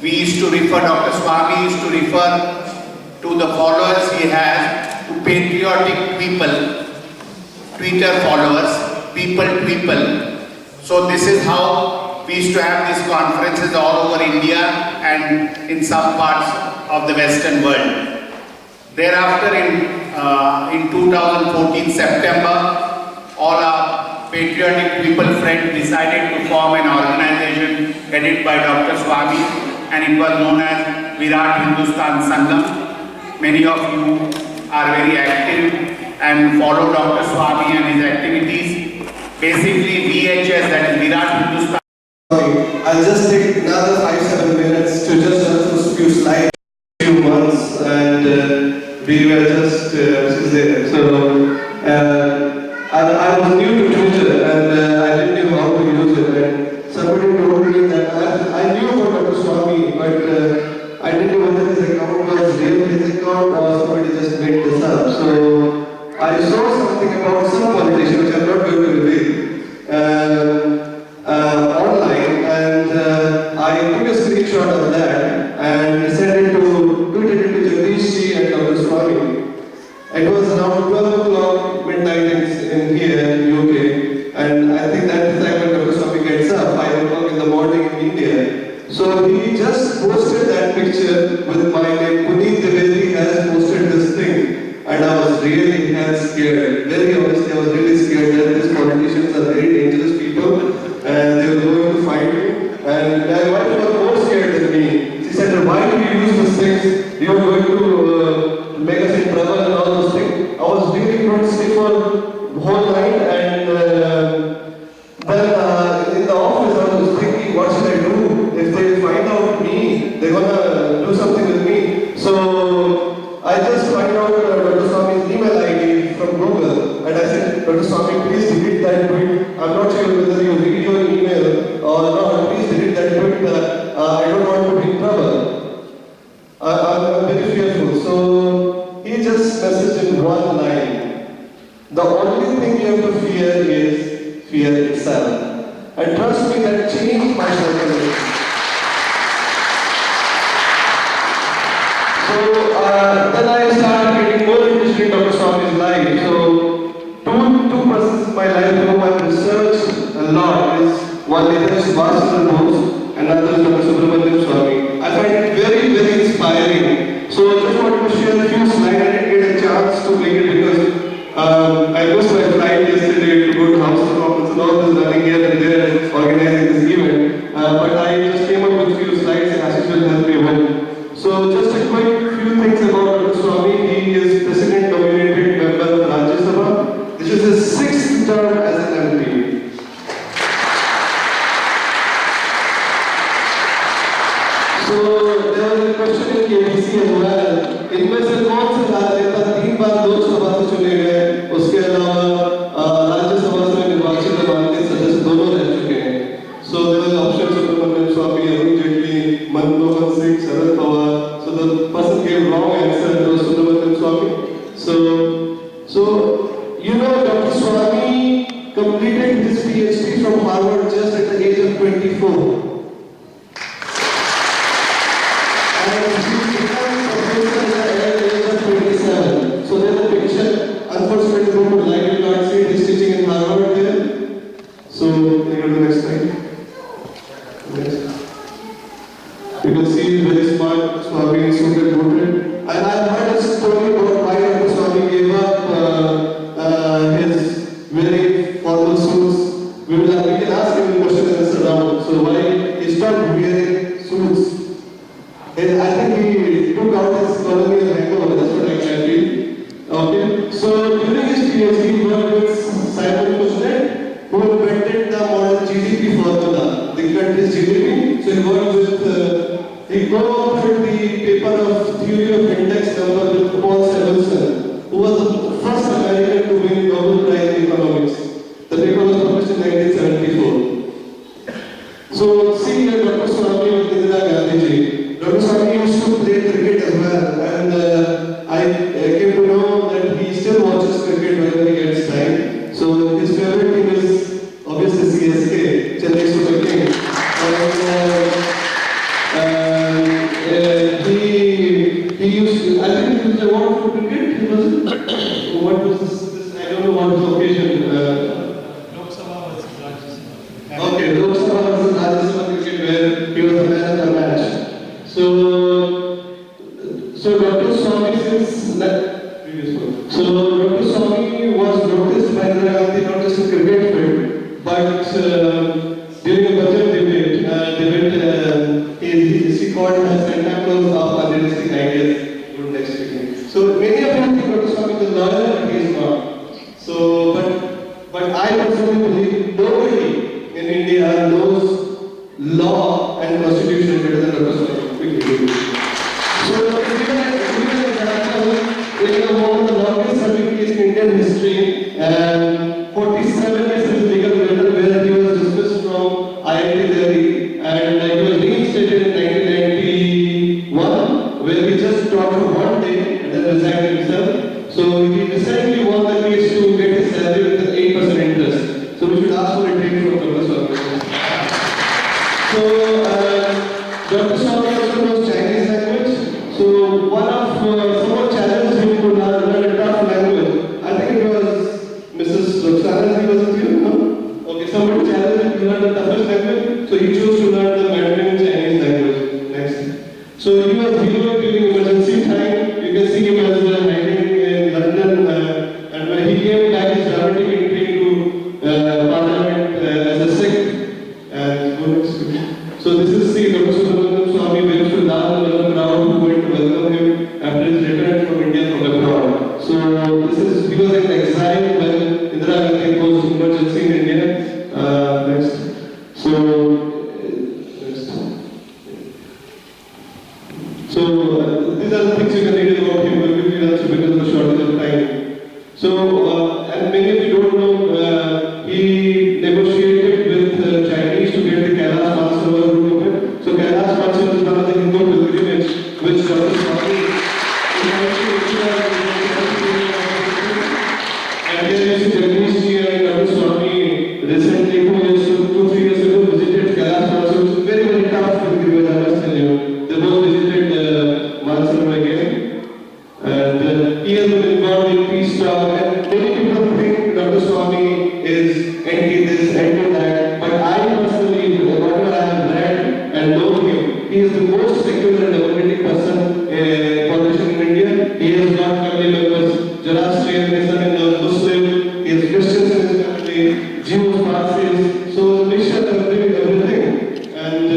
we used to refer, Dr. Swamy used to refer to the followers he has to patriotic people, Twitter followers, people. So this is how we used to have these conferences all over India and in some parts of the Western world. Thereafter, in 2014 September, all our patriotic people friends decided to form an organization headed by Dr. Swamy, and it was known as Virat Hindustan Sangam. Many of you are very active and follow Dr. Swamy and his activities. Basically, VHS, that is Virat Hindustan. I'll just take another 5-7 minutes to just run through a few slides. Few months, and we were just I was new to Twitter, and I didn't know how to use it. And somebody told me that I knew about Dr. Swamy, but I didn't know whether his account was real his account or somebody just made this up. So I saw something about some politician, which I'm not going to reveal, online, and I took a screenshot of that and sent it to Jagdish ji and Dr. Swamy. It was around 12 o'clock midnight in here in UK, was really scared. Very honestly, I was really scared that these politicians are very dangerous people and they were going to fight me. And my wife was more scared than me. She said, why do you use those things? You are going to make us in trouble and all those things. I was really not sleep for the whole night, and then in the office I was thinking, what should I do? If they find out me, they're gonna do something with me. So I just find out Dr. Swamy's email ID from Google, and I said, Dr. Swamy, please delete that tweet. I'm not sure whether you read your email or not. Please delete that tweet. I don't want to be in trouble. I'm very fearful. So he just messaged in one line. The only thing you have to fear is fear itself. And trust me, that changed my circumstances. So then I started getting more interested in Dr. Swamy's life. So two persons in my life whom I've researched a lot is one leader is Subramanian and another is Dr. Subramanian Swamy. I find it very, very inspiring. So I just wanted to share a few slides. I didn't get a chance to make it because I missed my flight yesterday to go to House of Commons and all this running here and there organizing this event. But I just came up with a few slides and Satish will help me with. So just a quick few things about Dr. Swamy. He is President Nominated Member of Rajya Sabha. This is his 6th term as an MP. So there was a question in KBC as well. इनमें से कौन से राजनेता 3 बार लोकसभा से चुने गए? उसके अलावा राज्यसभा से निर्वाचित माननीय सदस्य दोनों रह चुके हैं. So there was option Subramanian Swamy, Arun Jaitley, Manmohan Singh, Sharad Pawar. So the person gave wrong answer to Subramanian Swamy. So you know Dr. Swamy completed his PhD from Harvard just at the age of 24. So there's a picture. Unfortunately, you can't see it. He's teaching in Harvard there. So you go to the next slide. Next. You can see he's very smart. Swamy is super devoted. And I've heard a story about why Dr. Swamy gave up his very formal suits. We can ask him the question and answer round. So why he stopped wearing suits? I think he took out his colonial hangover. That's what I can feel. Okay. So during his PhD, he worked with Puneet, who invented the modern GDP formula, the country's GDP. So he worked with, he co-authored the paper of theory of index number with Paul Samuelson, who was the first American to win Nobel Prize in economics. The paper was published in 1974. So see here Dr. Swamy with Indira Gandhi ji. Dr. Swamy used to play cricket as well, and I came to know that he still watches cricket whenever he gets time. So his favorite team is obviously CSK, Chennai Super Kings. And he used to, I think he was the award for cricket. What was this? I don't know what was the occasion. Lok Sabha versus Rajya Sabha. Okay, Lok Sabha versus Rajya Sabha cricket, where he was the man of the match. So Dr. Swamy Dr. Swamy was noticed by Indira Gandhi not just in cricket field, but during a budget debate, he called as Santa Claus of unrealistic ideas. Good next speaking. So many of you think Dr. Swamy is a lawyer, but he is not. So, but I personally believe nobody in India knows law and constitution better than Dr. Swamy. So, one of the longest certificates in Indian history, and 47 years in his legal career, where he was dismissed from IIT Delhi, and he was reinstated in 1991, where he just taught for 1 day and then resigned himself. So he recently won the case to get his salary with an 8% interest. So we should ask for a trade from Dr. Swamy. So Dr. Swamy also knows Chinese language. So one of someone challenged him to learn a tough language. I think it was Mrs. Roxana. He was So this is, he was in exile when Indira Gandhi imposed emergency in India. Next. So, next. So these are the things you can read about him, but we will also because of the shortage of time. So, and many of you don't know, he negotiated with Chinese to get the Kailash Mansarovar route open. So Kailash Mansarovar is one of the Hindu pilgrimage which Dr. Swamy and here you see Jagdish ji and Dr. Swamy recently 2-3 years ago visited Kailash Mansarovar, which is very, very tough pilgrimage, I must tell you. They both visited Mansarovar again. And he has been involved in peace talk, and many people think Dr. Swamy is anti-this, anti-that, but I personally, whatever I have read and know him, he is the most secular and democratic person, politician in India. He has got family members, Zoroastrian, Muslim, he has Christians in his family, Jews, Parsis, so mixture of everything. And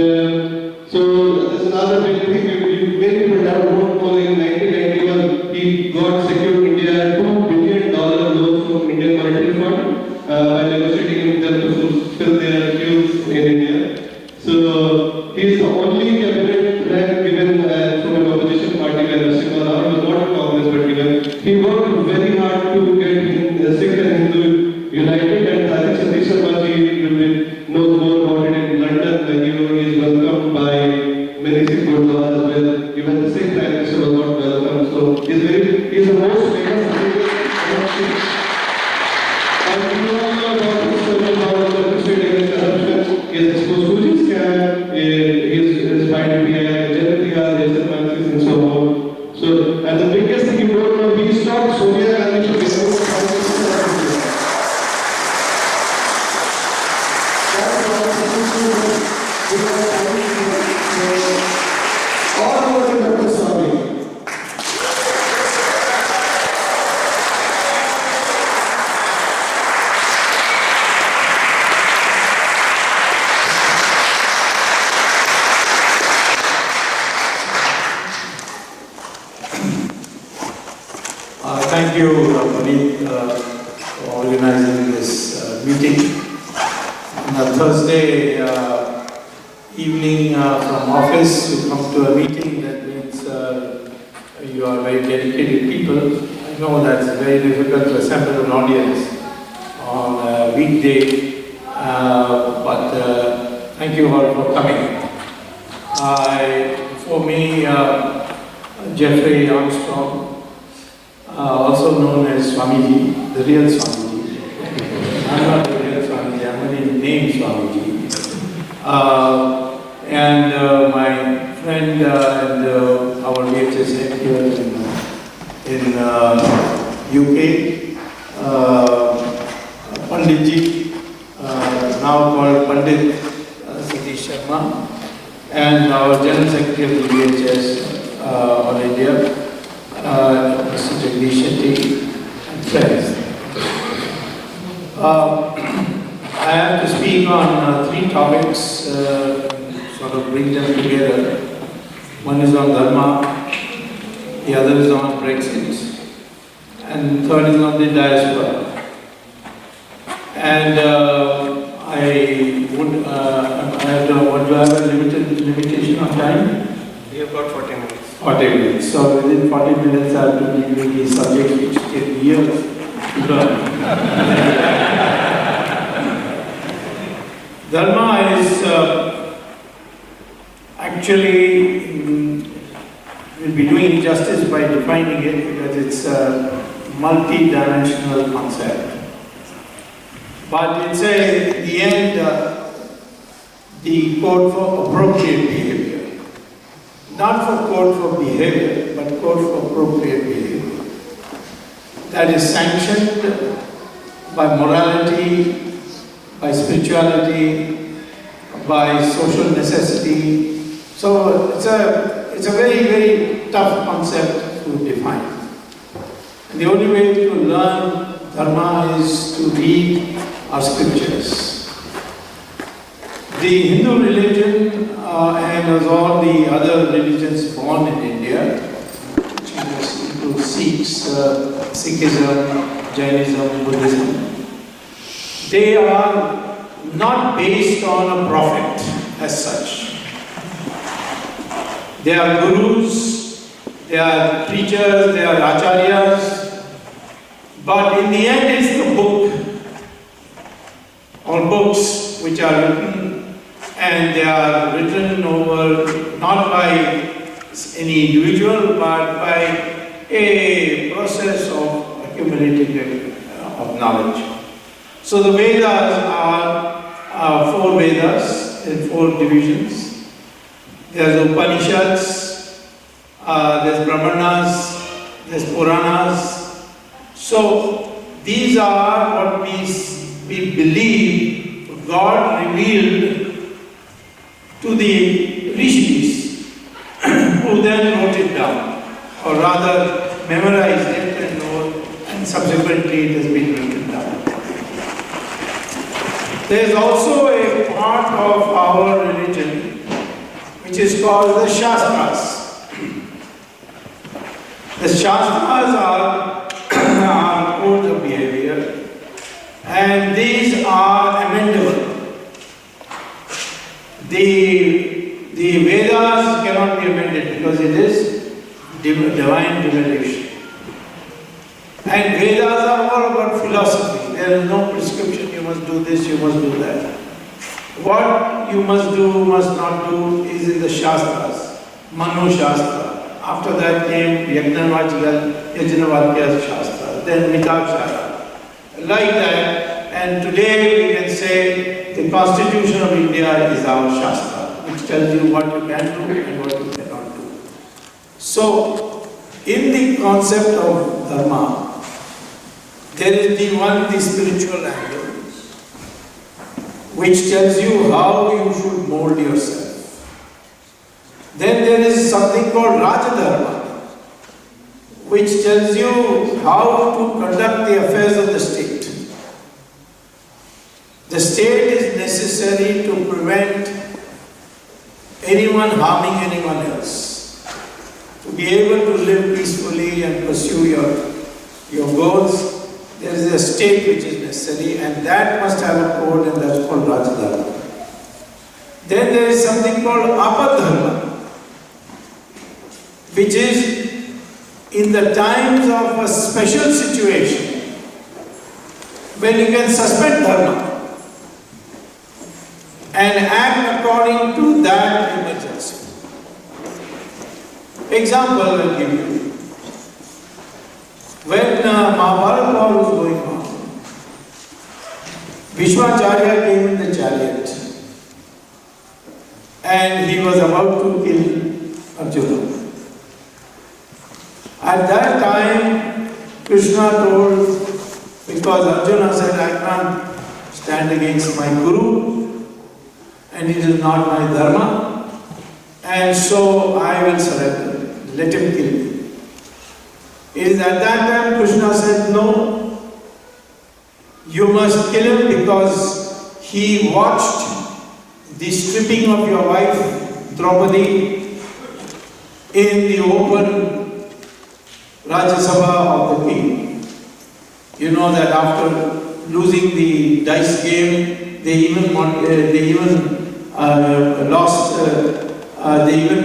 so there's another big thing, many people don't know in 1991, he got secured India $2 billion loan from Indian Monetary Fund by negotiating with them to fulfill their dues in India. So he is the only cabinet rank given from an opposition party by Narasimha Rao. He was not in Congress but given. He worked very hard to get Sikh and Hindu united, and I think Satish Sharma knows more about it in London, where he is welcomed by many Sikh Gurdwaras as well. Even the Sikh Prime Minister was not welcome. So he is the most famous Sikh. And we all know about his story about the crusade against corruption. He is exposed to his scam, he is inspired to be a general and so on. So, and the biggest thing you don't know, he stopped Sonia Gandhi from becoming the Prime Minister of India. All over Dr. Swamy. Thank you, Puneet, for organizing this meeting. On a Thursday evening from office, you come to a meeting. That means you are very dedicated people. I know that's very difficult to assemble an audience on a weekday, but thank you all for coming. For me, Jeffrey Armstrong, also known as Swamiji, the real Swamiji. I'm not the real Swamiji, I'm only named Swamiji. And my friend and our VHS head here in UK, Panditji, now called Pandit Satish Sharma, and our General Secretary of the VHS on India, Mr. Jagdish and friends. I have to speak on 3 topics, sort of bring them together. One is on Dharma, the other is on Brexit, and third is on the Diaspora. And do I have a limitation of time? We have got 40 minutes. 40 minutes. So within 40 minutes I have to be doing these subjects which take years to learn. Dharma is actually, we'll be doing justice by defining it because it's a multi-dimensional concept. But it's in the end, the code for appropriate behavior. Not for code for behavior, but code for appropriate behavior. That is sanctioned by morality, by spirituality, by social necessity. So it's a very, very tough concept to define. And the only way to learn Dharma is to read our scriptures. The Hindu religion and as all the other religions born in India, which include Sikhs, Sikhism, Jainism, Buddhism, they are not based on a prophet as such. They are gurus, they are preachers, they are acharyas, but in the end it's the book or books which are written, and they are written over not by any individual but by a process of accumulating of knowledge. So the Vedas are 4 Vedas in 4 divisions. There's Upanishads, there's Brahmanas, there's Puranas. So these are what we believe God revealed to the rishis, who then wrote it down, or rather memorized it and subsequently it has been written down. There is also a part of our religion which is called the Shastras. The Shastras are codes of behavior, and these are amendable. The Vedas cannot be amended because it is divine revelation. And Vedas are all about philosophy. There is no prescription, you must do this, you must do that. What you must do, must not do is in the Shastras, Manu Shastra. After that came Yajnavalkya Shastra, then Mitakshara. Like that, and today we can say the Constitution of India is our Shastra, which tells you what you can do and what you cannot do. So, in the concept of Dharma, there is the spiritual angle, which tells you how you should mold yourself. Then there is something called Rajadharma, which tells you how to conduct the affairs of the state. The state is necessary to prevent anyone harming anyone else. To be able to live peacefully and pursue your goals, there is a state which is necessary, and that must have a code, and that's called Rajadharma. Then there is something called Apadharma, which is in the times of a special situation when you can suspend Dharma and act according to that emergency. Example I will give you. When Mahabharata war was going on, Vishwacharya came in the chariot and he was about to kill Arjuna. At that time, Krishna told, because Arjuna said, I can't stand against my Guru and it is not my Dharma, and so I will surrender, let him kill me. It is at that time Krishna said, no, you must kill him because he watched the stripping of your wife, Draupadi, in the open Rajya Sabha of the king. You know that after losing the dice game, they even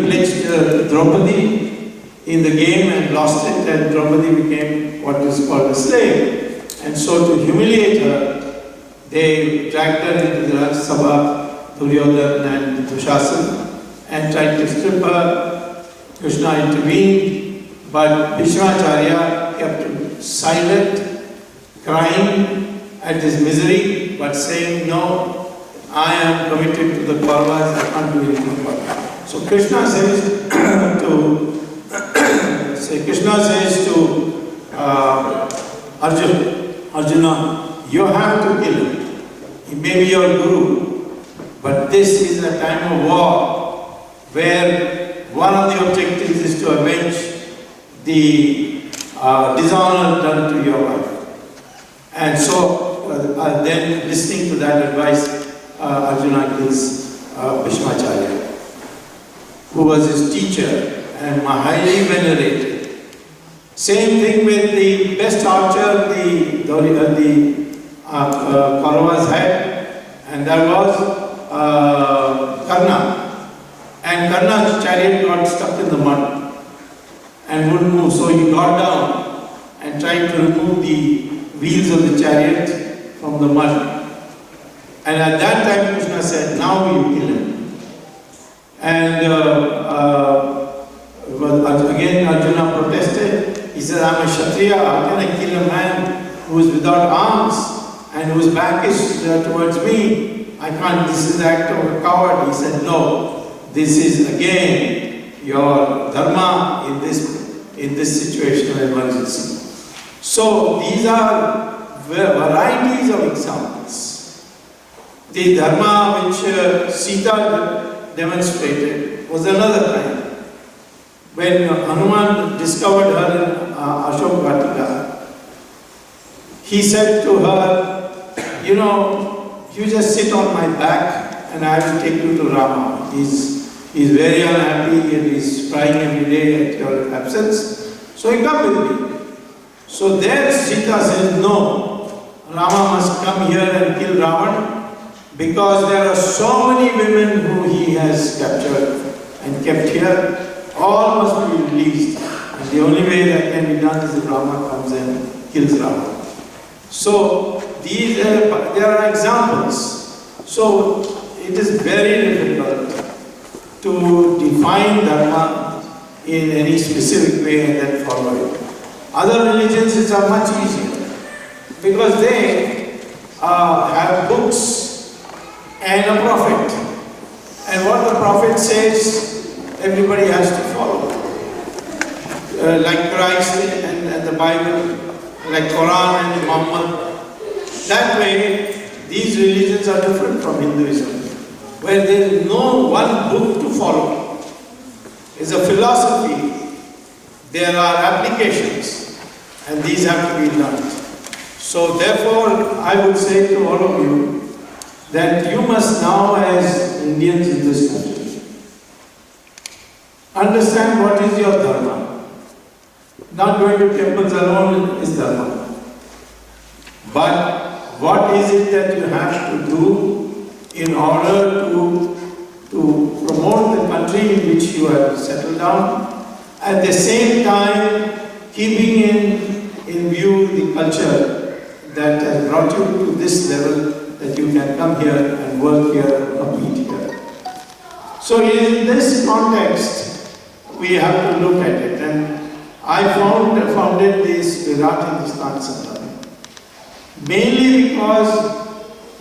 pledged Draupadi in the game and lost it, and Draupadi became what is called a slave. And so to humiliate her, they dragged her into the Rajya Sabha, Duryodhana and Dushasana, and tried to strip her. Krishna intervened, but Vishwacharya kept silent, crying at his misery, but saying, no, I am committed to the Kauravas, I can't do anything about it. So Krishna says to Arjuna, you have to kill him. He may be your guru, but this is a time of war where one of the objectives is to avenge the dishonor done to your wife. And so then listening to that advice, Arjuna kills Bhishmacharya, who was his teacher and highly venerated. Same thing with the best archer, the Kauravas had, and there was Karna. And Karna's chariot got stuck in the mud and wouldn't move, so he got down and tried to remove the wheels of the chariot from the mud. And at that time Krishna said, now you kill him. And again Arjuna protested. He said, I'm a Kshatriya, how can I kill a man who is without arms and whose back is towards me? I can't, this is the act of a coward. He said, no, this is again your dharma in this situational emergency. So these are varieties of examples. The dharma which Sita demonstrated was another kind. When Hanuman discovered her in Ashok Vatika, he said to her, you know, you just sit on my back and I will take you to Rama. He's very unhappy and he's crying every day at your absence. So he come with me. So there Sita says, no, Rama must come here and kill Ravan because there are so many women who he has captured and kept here. All must be released. And the only way that can be done is if Rama comes and kills Ravan. So there are examples. So it is very difficult to define Dharma in any specific way and then follow it. Other religions are much easier because they have books and a prophet. And what the prophet says, everybody has to follow. Like Christ and the Bible, like Quran and Muhammad. That way, these religions are different from Hinduism, where there is no one book to follow. It's a philosophy. There are applications, and these have to be learned. So therefore, I would say to all of you that you must now, as Indians in this country, understand what is your dharma. Not going to temples alone is dharma. But what is it that you have to do in order to promote the country in which you have settled down, at the same time keeping in view the culture that has brought you to this level that you can come here and work here and compete here. So in this context, we have to look at it, and I founded this Virat Hindustan Center mainly because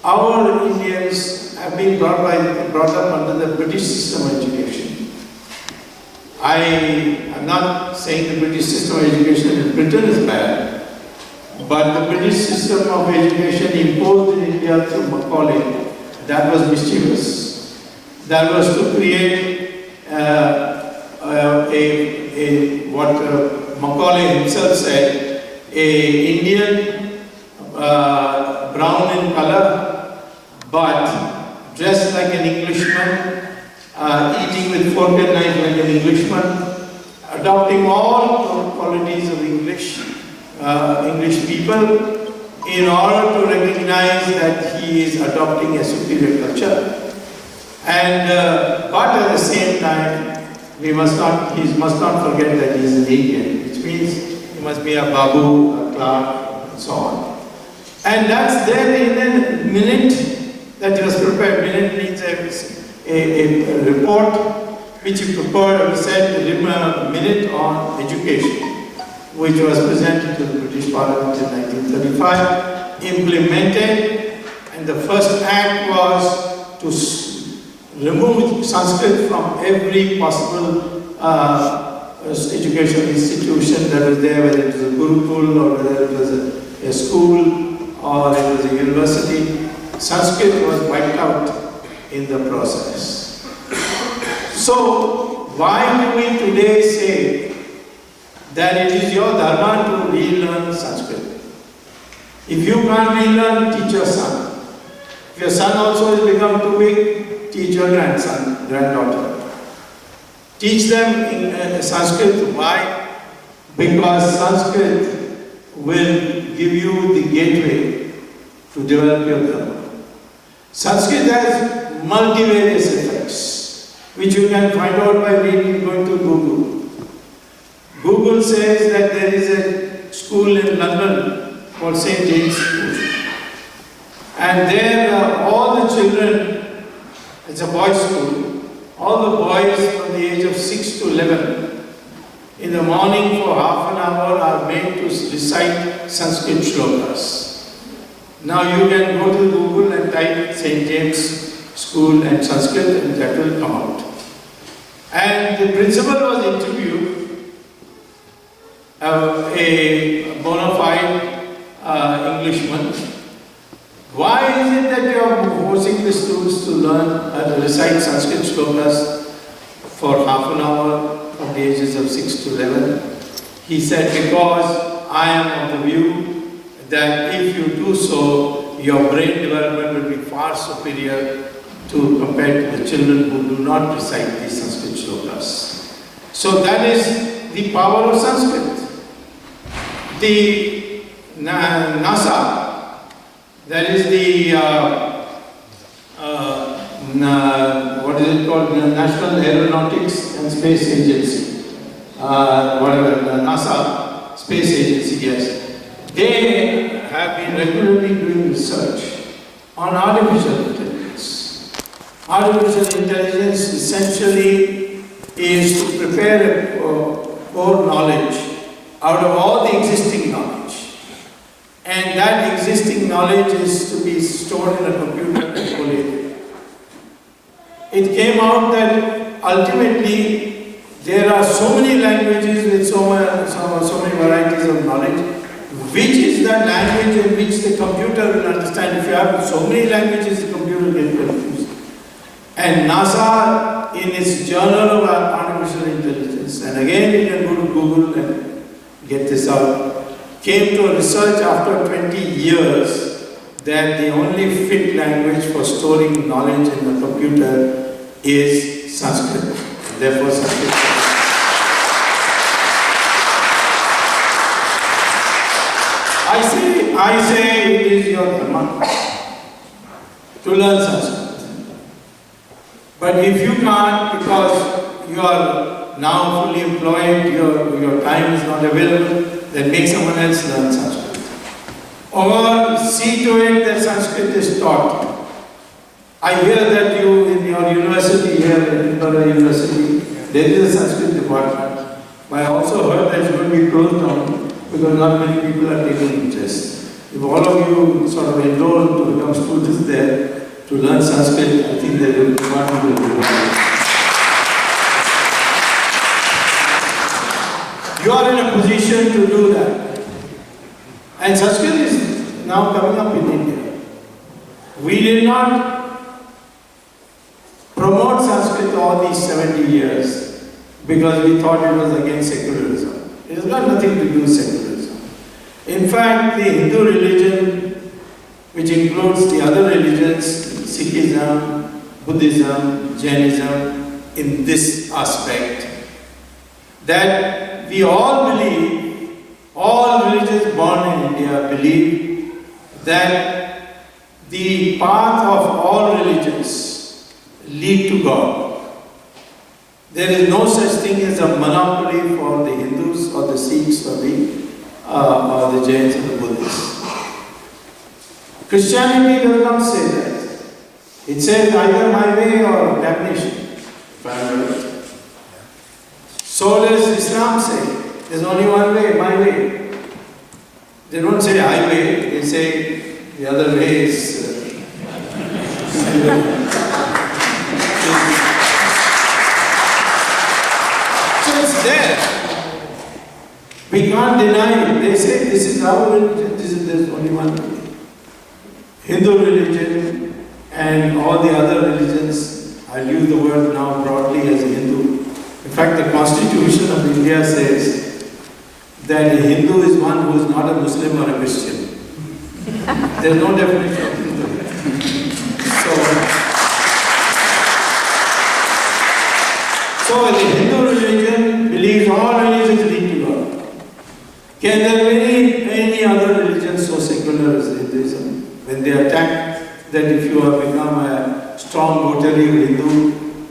our Indians have been brought up under the British system of education. I am not saying the British system of education in Britain is bad, but the British system of education imposed in India through Macaulay, that was mischievous. That was to create what Macaulay himself said, a Indian brown in color, but dressed like an Englishman, eating with fork and knife like an Englishman, adopting all qualities of English people in order to recognize that he is adopting a superior culture. And but at the same time, he must not forget that he is an Indian, which means he must be a Babu, a Clark, and so on. And that's there in a minute that he was prepared. Minute means a report which he prepared and said a minute on education, which was presented to the British Parliament in 1935, implemented, and the first act was to remove Sanskrit from every possible educational institution that was there, whether it was a Gurukul or whether it was a school or it was a university. Sanskrit was wiped out in the process. So why do we today say that it is your dharma to relearn Sanskrit? If you can't relearn, teach your son. If your son also has become too big, teach your granddaughter. Teach them in Sanskrit. Why? because Sanskrit will give you the gateway to develop your Dharma. Sanskrit has multivarious effects, which you can find out by reading, going to Google. Google says that there is a school in London called St. James School. And there all the children, it's a boys' school, all the boys from the age of 6 to 11, in the morning for half an hour are made to recite Sanskrit shlokas. Now you can go to Google and type St. James School and Sanskrit and that will come out. And the principal was interviewed, a bona fide Englishman. Why is it that you are forcing the students to learn to recite Sanskrit shlokas for half an hour from the ages of 6 to 11? He said, because I am of the view that if you do so, your brain development will be far superior to compared to the children who do not recite these Sanskrit shlokas. So that is the power of Sanskrit. The NASA, that is the, what is it called, the National Aeronautics and Space Agency, NASA, Space Agency, yes. They have been regularly doing research on artificial intelligence. Artificial intelligence essentially is to prepare a core knowledge out of all the existing knowledge. And that existing knowledge is to be stored in a computer and collated. It came out that ultimately there are so many languages with so many varieties of knowledge. Which is the language in which the computer will understand? If you have so many languages, the computer will get confused. And NASA, in its Journal of Artificial Intelligence, and again you can go to Google and get this out, came to a research after 20 years that the only fit language for storing knowledge in a computer is Sanskrit. Therefore, Sanskrit. I say it is your dharma to learn Sanskrit. But if you can't, because you are now fully employed, your time is not available, then make someone else learn Sanskrit. Or see to it that Sanskrit is taught. I hear that you, in your university here, Edinburgh University, there is a Sanskrit department. But I also heard that it's going to be closed down because not many people are taking interest. If all of you sort of enroll to become students there, to learn Sanskrit, I think they will want to do it. You are in a position to do that. And Sanskrit is now coming up in India. We did not promote Sanskrit all these 70 years because we thought it was against secularism. It has got nothing to do with secularism. In fact, the Hindu religion, which includes the other religions, Sikhism, Buddhism, Jainism, in this aspect, that we all believe, all religions born in India believe that the path of all religions lead to God. There is no such thing as a monopoly for the Hindus or the Sikhs or the Jains and the Buddhists. Christianity does not say that. It says either my way or damnation, if I am right. So does Islam say, there's only one way, my way. They don't say highway, they say the other way is so it's there. We can't deny it. They say this is our religion, there's only one way. Hindu religion and all the other religions, I'll use the word now broadly as a Hindu. In fact, the Constitution of India says that a Hindu is one who is not a Muslim or a Christian. There's no definition of Hindu. So the Hindu religion believes all religions lead to God. so secular as Hinduism. When they attack that if you have become a strong votary of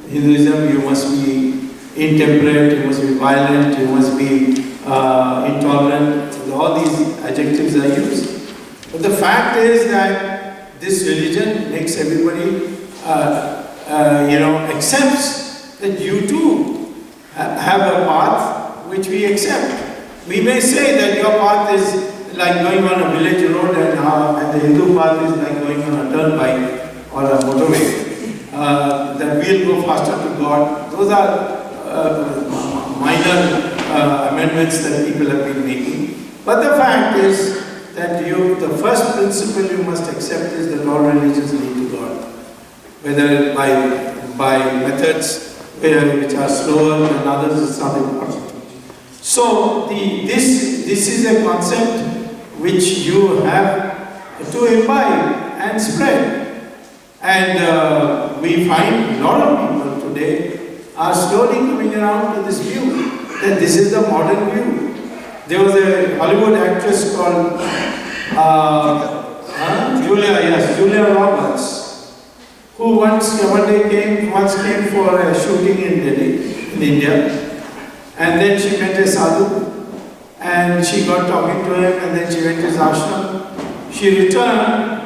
Hinduism, you must be intemperate, you must be violent, you must be intolerant. All these adjectives are used. But the fact is that this religion makes everybody, accepts that you too have a path which we accept. We may say that your path is like going on a village road and the Hindu path is like going on a turnpike or a motorway. That we'll go faster to God. Those are minor amendments that people have been making. But the fact is that the first principle you must accept is that all religions lead to God. Whether by methods which are slower than others, it's not important. So this is a concept which you have to imbibe and spread. And we find a lot of people today are slowly coming around to this view that this is the modern view. There was a Hollywood actress called Julia Roberts, who once came for a shooting in Delhi, in India. And then she met a sadhu, and she got talking to him, and then she went to his ashram. She returned,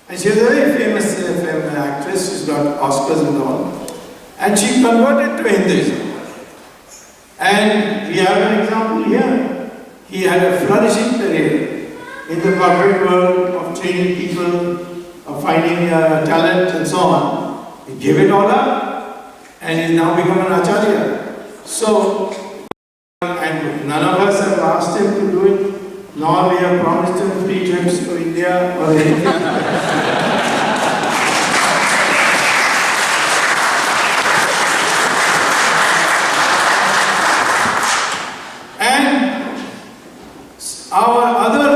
and she was a very famous actress. She's got Oscars and all. And she converted to Hinduism. And we have an example here. He had a flourishing career in the corporate world of training people, of finding talent and so on. He gave it all up, and he's now become an acharya. So, and none of us have asked him to do it, nor we have promised him free trips to India or anything. And our other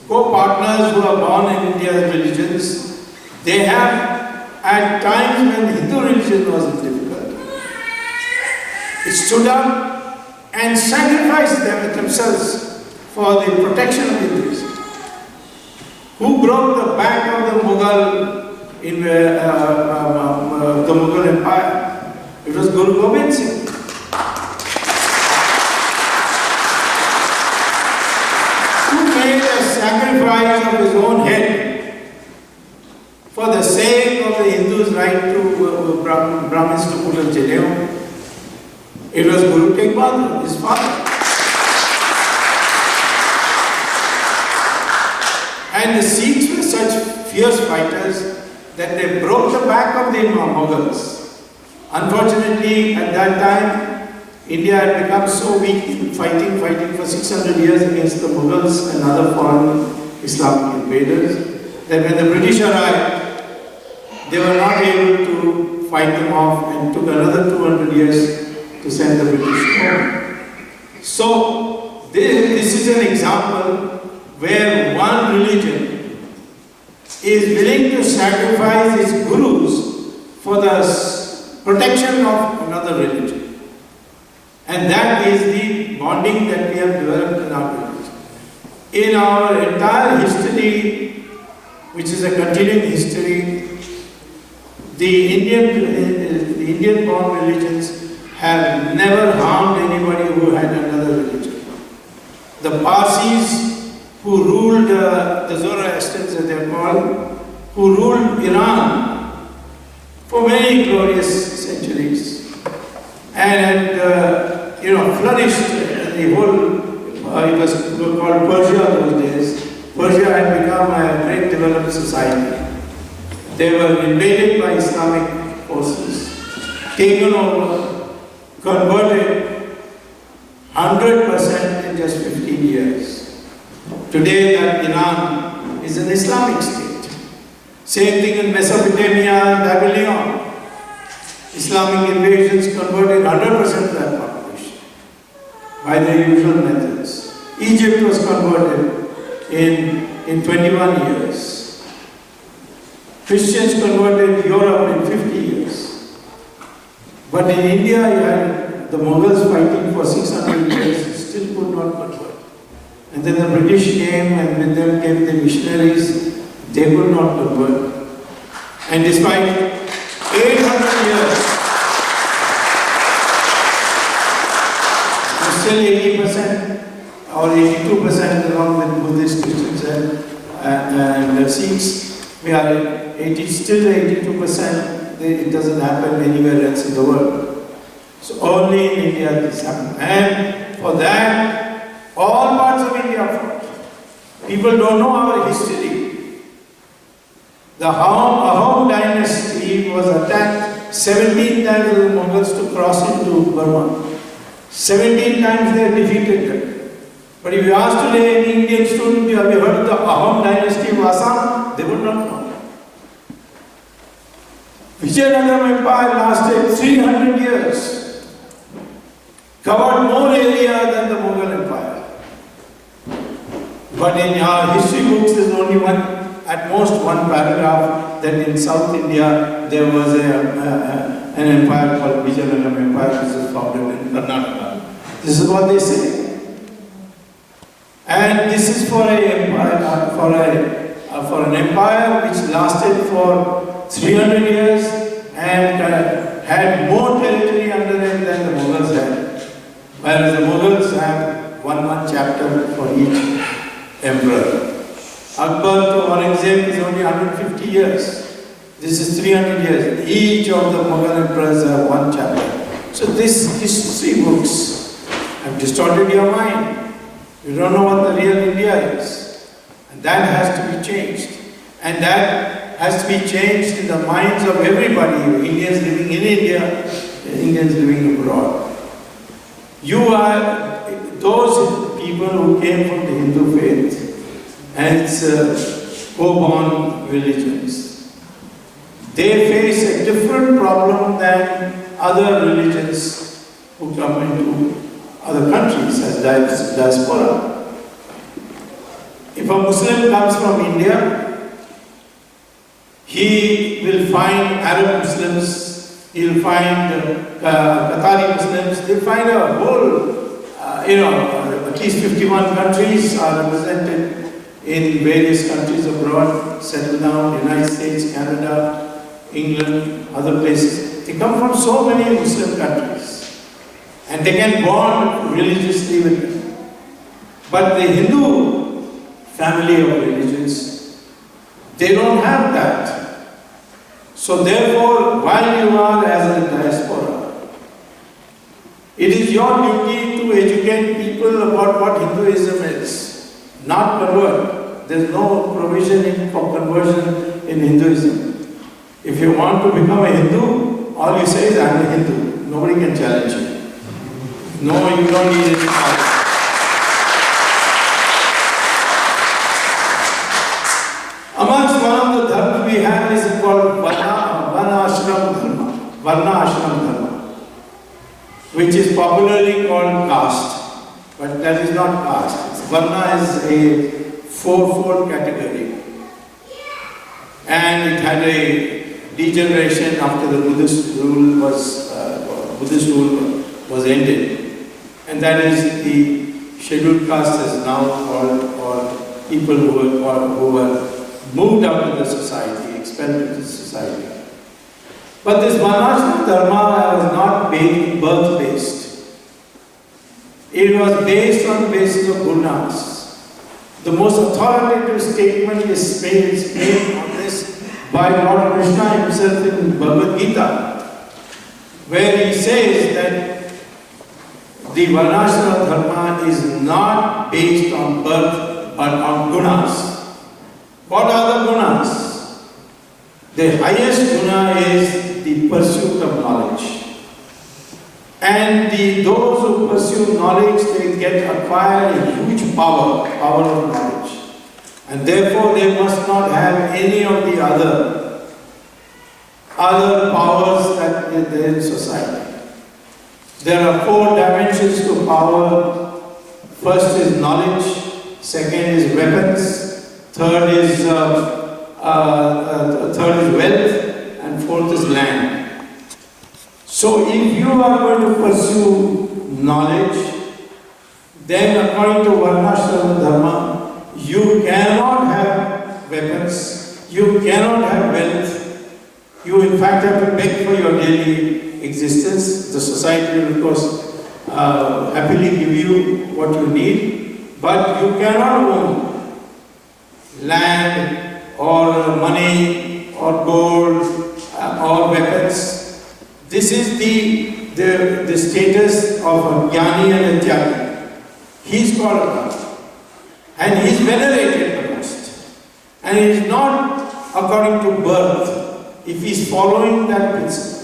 co-partners who are born in India's religions, they have at times when Hindu religion was difficult, stood up and sacrificed themselves for the protection of Hinduism. Who broke the back of the Mughal in the Mughal Empire? It was Guru Gobind Singh. Who made a sacrifice of his own head for the sake of the Hindus' right to Brahmins to put a Janeau? It was Guru Tegh Bahadur, his father. And the Sikhs were such fierce fighters that they broke the back of the Mughals. Unfortunately, at that time, India had become so weak in fighting for 600 years against the Mughals and other foreign Islamic invaders, that when the British arrived, they were not able to fight them off and took another 200 years to send the British home. So, this is an example where one religion is willing to sacrifice its gurus for the protection of another religion. And that is the bonding that we have developed in our religion. In our entire history, which is a continuing history, the Indian-born religions have never harmed anybody who had another religion. The Parsis, who ruled the Zoroastrians, as they are called, who ruled Iran for many glorious centuries, and flourished the whole. It was called Persia those days. Persia had become a great developed society. They were invaded by Islamic forces, taken over, converted 100% in just 15 years. Today that Iran is an Islamic state. Same thing in Mesopotamia and Babylon. Islamic invasions converted 100% of that population by the usual methods. Egypt was converted in 21 years. Christians converted Europe in 50 years. But in India, you had the Mughals fighting for 600 years, still could not convert. And then the British came, and with them came the missionaries. They could not convert. And despite 800 years, still 80% or 82% along with Buddhist, Christians and Sikhs, we are still 82%. It doesn't happen anywhere else in the world. So only in India this happens. And for that, all parts of India fought. People don't know our history. The Ahom dynasty was attacked 17 times by the Mughals to cross into Burma. 17 times they defeated them. But if you ask today any Indian student, have you heard of the Ahom dynasty of Assam? They would not know. Vijayanagara Empire lasted 300 years, covered more area than the Mughal Empire. But in our history books, there is only at most one paragraph that in South India there was an empire called Vijayanagara Empire, which was founded in Karnataka. This is what they say. And this is for an empire which lasted for 300 years and had more territory under it than the Mughals had. Whereas the Mughals have one chapter for each emperor. Akbar to Aurangzeb is only 150 years. This is 300 years. Each of the Mughal emperors have one chapter. So these history books have distorted your mind. You don't know what the real India is. And that has to be changed. And that has to be changed in the minds of everybody, Indians living in India, Indians living abroad. You are those people who came from the Hindu faith and its co-born religions. They face a different problem than other religions who come into other countries as diaspora. If a Muslim comes from India, he will find Arab Muslims, he will find Qatari Muslims, he will find a whole, at least 51 countries are represented in various countries abroad, settled down, United States, Canada, England, other places. They come from so many Muslim countries. And they can bond religiously with them. But the Hindu family of religions, they don't have that. So therefore, while you are as a diaspora, it is your duty to educate people about what Hinduism is, not convert. There is no provision for conversion in Hinduism. If you want to become a Hindu, all you say is, I am a Hindu. Nobody can challenge you. No, you don't need it. Amongst one of the dharmas we have is called Varna Ashram Dharma, which is popularly called caste. But that is not caste. Varna is a fourfold category. And it had a degeneration after the Buddhist rule was ended. And that is the scheduled caste is now called, or people who were moved out of the society, expelled into the society. But this Varnashram Dharma was not birth-based. It was based on the basis of gunas. The most authoritative statement is made on this by Lord Krishna himself in Bhagavad Gita, where he says that the Varnashram Dharma is not based on birth but on gunas. What are the gunas? The highest guna is the pursuit of knowledge. And those who pursue knowledge, they acquire a huge power of knowledge. And therefore they must not have any of the other powers that are there in society. There are 4 dimensions to power. First is knowledge, second is weapons, third is wealth, and fourth is land. So if you are going to pursue knowledge, then according to Varnashram Dharma, you cannot have weapons, you cannot have wealth, you in fact have to beg for your daily existence. The society will of course happily give you what you need, but you cannot own land or money or gold or weapons. This is the status of a jnani and a tyagi. He is called a god, and he is venerated the most. And it is not according to birth, if he is following that principle.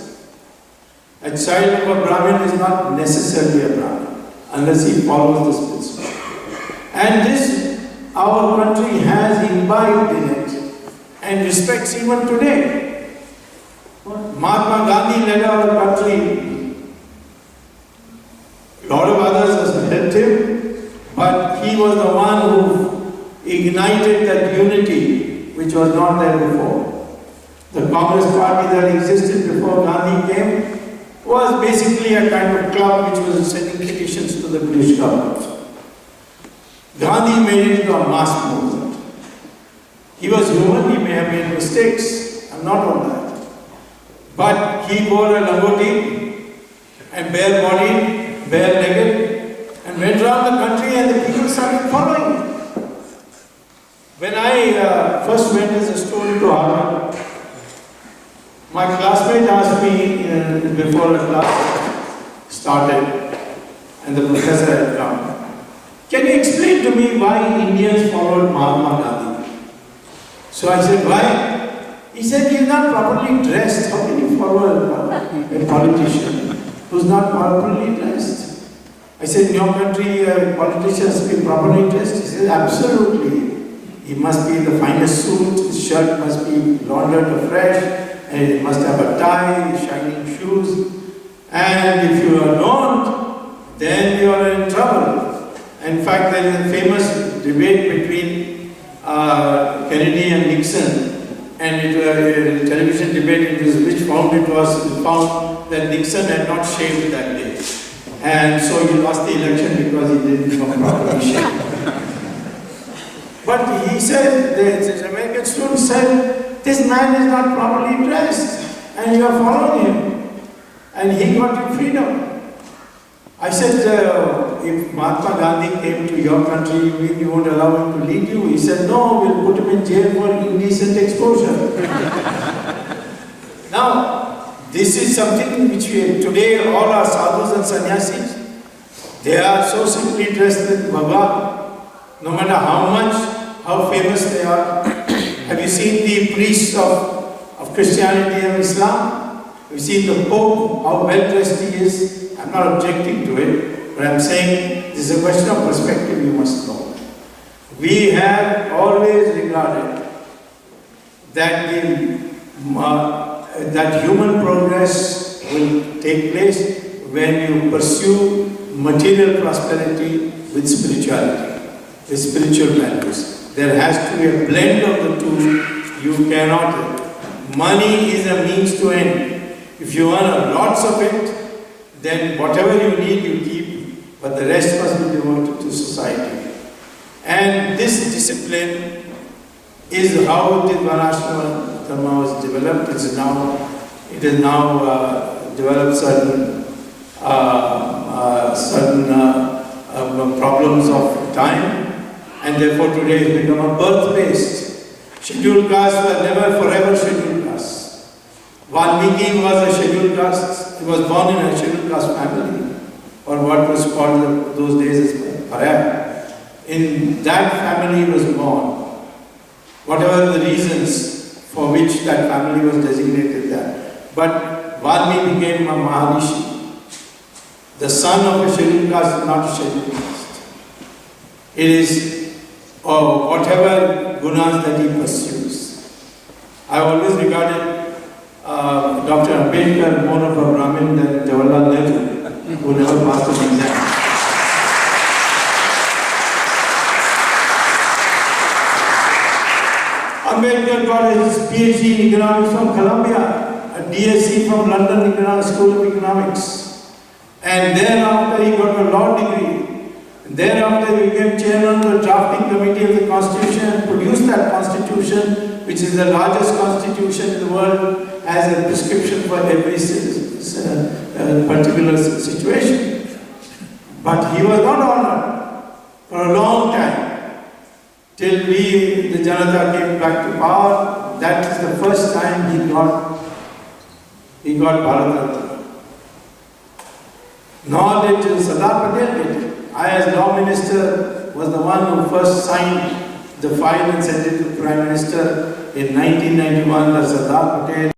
A child of a Brahmin is not necessarily a Brahmin unless he follows this principle. And this our country has imbibed in it and respects even today. Mahatma Gandhi led our country. A lot of others have helped him, but he was the one who ignited that unity which was not there before. The Congress party that existed before Gandhi came was basically a kind of club which was sending petitions to the British government. Gandhi made it into a mass movement. He was human, he may have made mistakes, I'm not on that. But he wore a langoti and bare-bodied, bare-legged, and went around the country and the people started following him. When I first went as a student to Harvard, my classmate asked me before the class started and the professor had come, can you explain to me why Indians followed Mahatma Gandhi? So I said, why? He said, he is not properly dressed. How can you follow a politician who is not properly dressed? I said, in your country, politicians be properly dressed? He said, absolutely. He must be in the finest suit, his shirt must be laundered afresh, and he must have a tie, shining shoes. And if you are not, then you are in trouble. In fact, there is a famous debate between Kennedy and Nixon, and it was a television debate, which found it was found that Nixon had not shaved that day. And so he lost the election because he didn't properly shave. But he said, this American student said, this man is not properly dressed, and you are following him, and he got you freedom. I said, if Mahatma Gandhi came to your country, you won't allow him to lead you? He said, no, we'll put him in jail for indecent exposure. Now, this is something which today all our sadhus and sannyasis, they are so simply dressed with bhagwan, no matter how famous they are. Have you seen the priests of Christianity and Islam? Have you seen the Pope, how well dressed he is? I'm not objecting to it, but I'm saying this is a question of perspective you must know. We have always regarded that that human progress will take place when you pursue material prosperity with spirituality, with spiritual values. There has to be a blend of the two. You cannot. Money is a means to end. If you earn lots of it, then whatever you need you keep, but the rest must be devoted to society. And this discipline is how the Varnashram Dharma was developed. It has now developed certain problems of time, and therefore today it's become a birth-based. Scheduled castes were never forever scheduled castes. Valmiki was a scheduled caste. He was born in a scheduled caste family, or what was called those days as Paraya. In that family he was born. Whatever the reasons for which that family was designated that. But Valmiki became a Maharishi. The son of a scheduled caste is not a scheduled caste. It is whatever gunas that he pursues. I always regarded Dr. Ambedkar more of a Brahmin than Jawaharlal Nehru, who never passed an exam. Ambedkar got his PhD in economics from Columbia, a DSc from London School of Economics, and thereafter he got a law degree. And thereafter, he became chairman of the drafting committee of the Constitution and produced that Constitution, which is the largest constitution in the world, as a prescription for every particular situation. But he was not honored for a long time, till the Janata came back to power. That is the first time he got Bharat Ratna. Nor did Sardar Patel get it. I, as law minister, was the one who first signed the file and sent it to the Prime Minister in 1991 as Sardar Patel.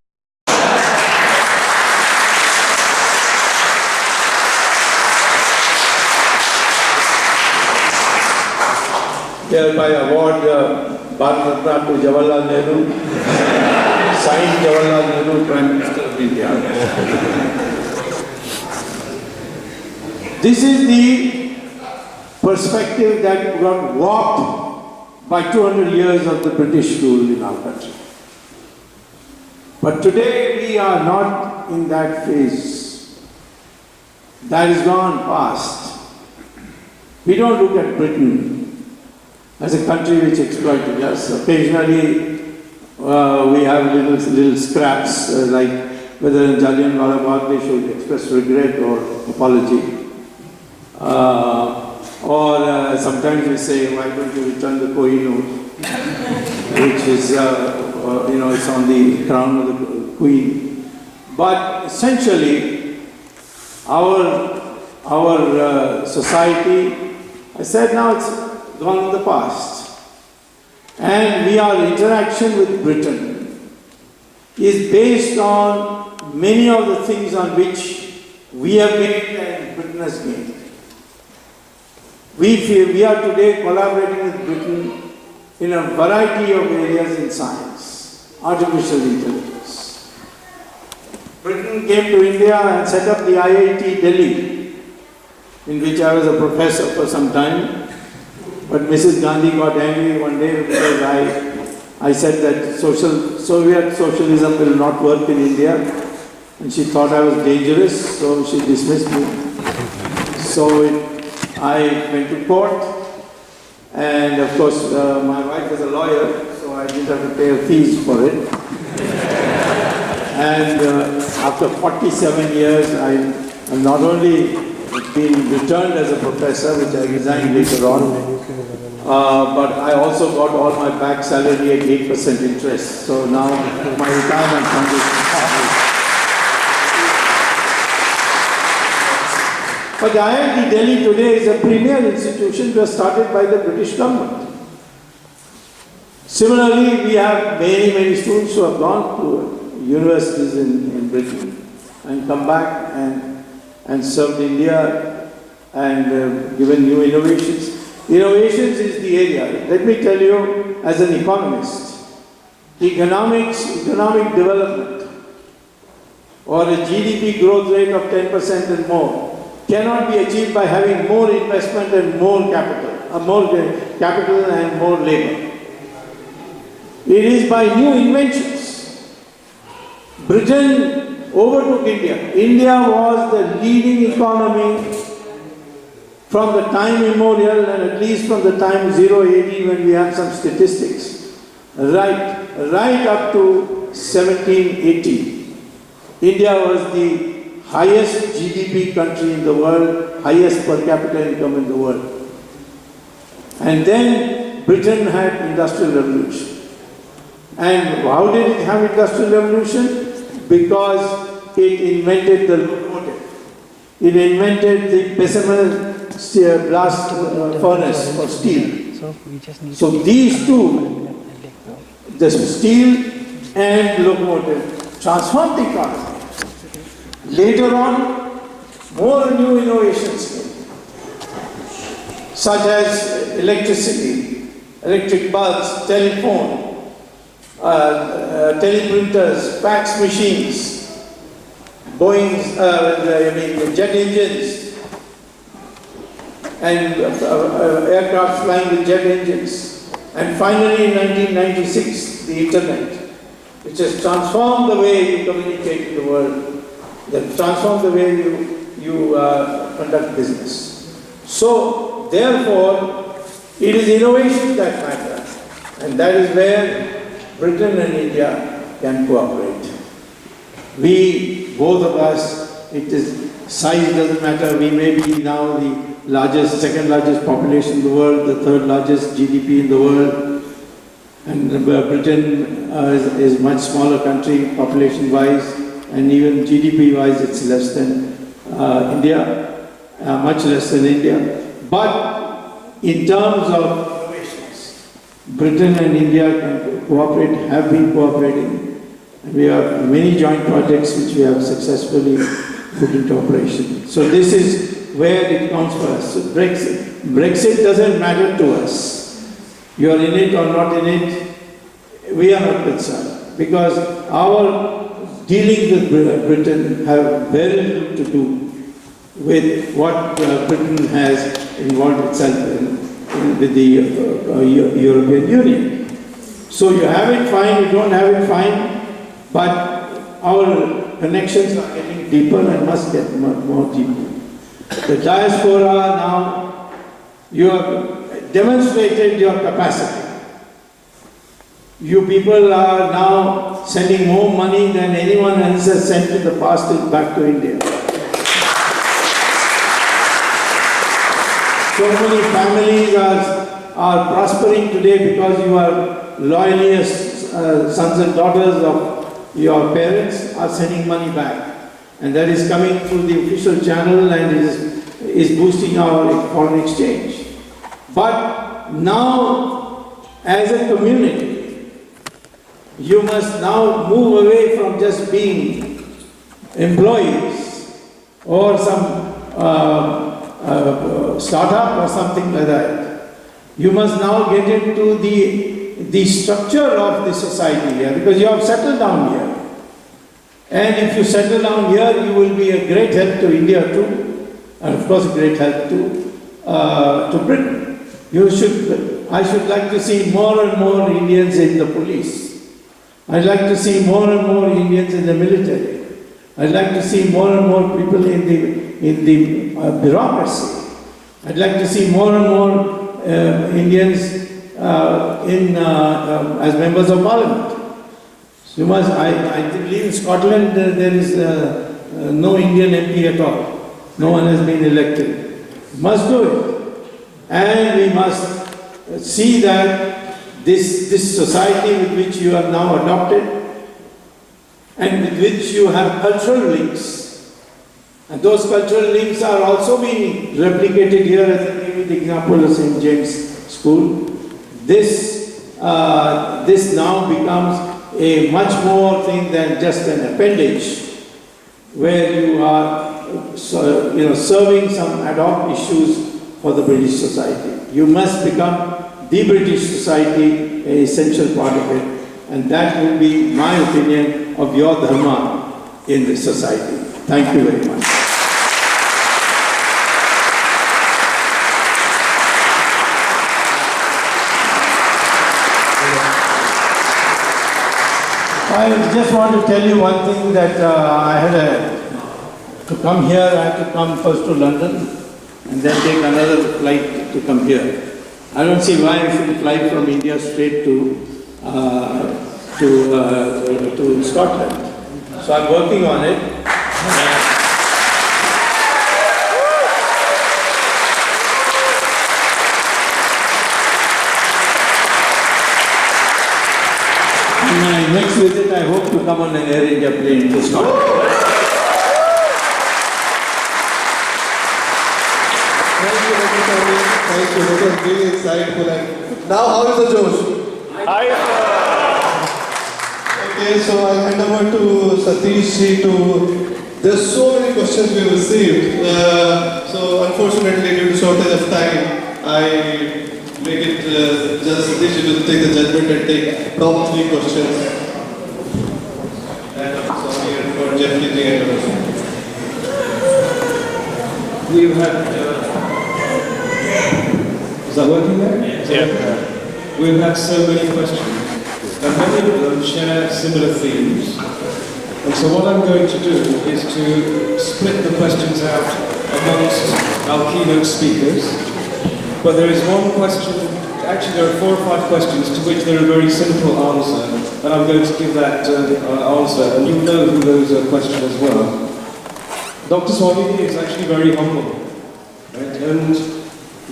Hereby award Bharat Ratna to Jawaharlal Nehru, signed Jawaharlal Nehru, Prime Minister of India. This is the perspective that got warped by 200 years of the British rule in our country. But today we are not in that phase. That is gone past. We don't look at Britain as a country which exploited us. Occasionally we have little scraps like whether in Jallianwala Bagh they should express regret or apology. Or sometimes we say, why don't you return the Kohinoor, which is, it's on the crown of the Queen. But essentially, our society, I said now it's gone in the past. And our interaction with Britain is based on many of the things on which we have gained and Britain has gained. We feel we are today collaborating with Britain in a variety of areas in science, artificial intelligence. Britain came to India and set up the IIT Delhi, in which I was a professor for some time. But Mrs. Gandhi got angry one day because I said that Soviet socialism will not work in India, and she thought I was dangerous, so she dismissed me. So I went to court, and of course my wife was a lawyer, so I didn't have to pay fees for it. And after 47 years, I not only been returned as a professor, which I resigned later on, but I also got all my back salary at 8% interest. So now my retirement fund is. But the IIT Delhi today is a premier institution that was started by the British government. Similarly, we have many students who have gone to universities in Britain and come back and served India and given new innovations. Innovations is the area. Let me tell you, as an economist, economic development or a GDP growth rate of 10% and more cannot be achieved by having more investment and more capital and more labor. It is by new inventions. Britain overtook India. India was the leading economy from the time immemorial, and at least from the time 080 when we have some statistics, right up to 1780. India was the highest GDP country in the world, highest per capita income in the world. And then Britain had Industrial Revolution. And how did it have Industrial Revolution? Because it invented the locomotive. It invented the Bessemer blast furnace for steel. So these two, the steel and locomotive, transformed the economy. Later on, more new innovations came, such as electricity, electric bulbs, telephone, teleprinters, fax machines, jet engines, and aircraft flying with jet engines. And finally, in 1996, the internet, which has transformed the way you communicate in the world, that transform the way you conduct business. So therefore, it is innovation that matters. And that is where Britain and India can cooperate. We, both of us, it is size doesn't matter. We may be now the largest, second largest population in the world, the third largest GDP in the world. And Britain is much smaller country population-wise, and even GDP-wise it's less than India, much less than India. But in terms of innovations, Britain and India can cooperate, have been cooperating. We have many joint projects which we have successfully put into operation. So this is where it counts for us. So Brexit doesn't matter to us. You are in it or not in it, we are not concerned. Because our dealings with Britain have very little to do with what Britain has involved itself in with the European Union. So you have it fine, you don't have it fine, but our connections are getting deeper and must get more deeper. The diaspora now, you have demonstrated your capacity. You people are now sending more money than anyone else has sent in the past back to India. So many families are prospering today because you are loyalist sons and daughters of your parents are sending money back. And that is coming through the official channel and is boosting our foreign exchange. But now, as a community, you must now move away from just being employees or some startup or something like that. You must now get into the structure of the society here, because you have settled down here. And if you settle down here, you will be a great help to India too, and of course a great help to Britain. I should like to see more and more Indians in the police. I'd like to see more and more Indians in the military. I'd like to see more and more people in the bureaucracy. I'd like to see more and more Indians as members of parliament. So you must, I believe in Scotland there is no Indian MP at all. No one has been elected. You must do it. And we must see that this society with which you are now adopted and with which you have cultural links, and those cultural links are also being replicated here, as I gave you the example of St. James School. This now becomes a much more thing than just an appendage, where you are serving some ad hoc issues for the British society. You must become the British society, an essential part of it, and that will be my opinion of your Dharma in this society. Thank you very much. I just want to tell you one thing, that I had to come here, I had to come first to London and then take another flight to come here. I don't see why I should fly from India straight to Scotland. So I'm working on it. In my next visit, I hope to come on an Air India plane to Scotland. Thank you, that was really insightful. And now, how is the Josh? Hi, Okay, so I'll hand over to Satish to. There's so many questions we received. So unfortunately, due to shortage of time, I make it just Satish to take the judgment and take top 3 questions. And I'm sorry for Jeff taking it. We've had. Is that working there? Yeah. We've had so many questions, and many of them share similar themes. And so what I'm going to do is to split the questions out amongst our keynote speakers, But there is one question, actually there are 4 or 5 questions to which there are a very simple answer, and I'm going to give that answer, and you'll know who those questions as well. Dr. Swamy is actually very humble, right? And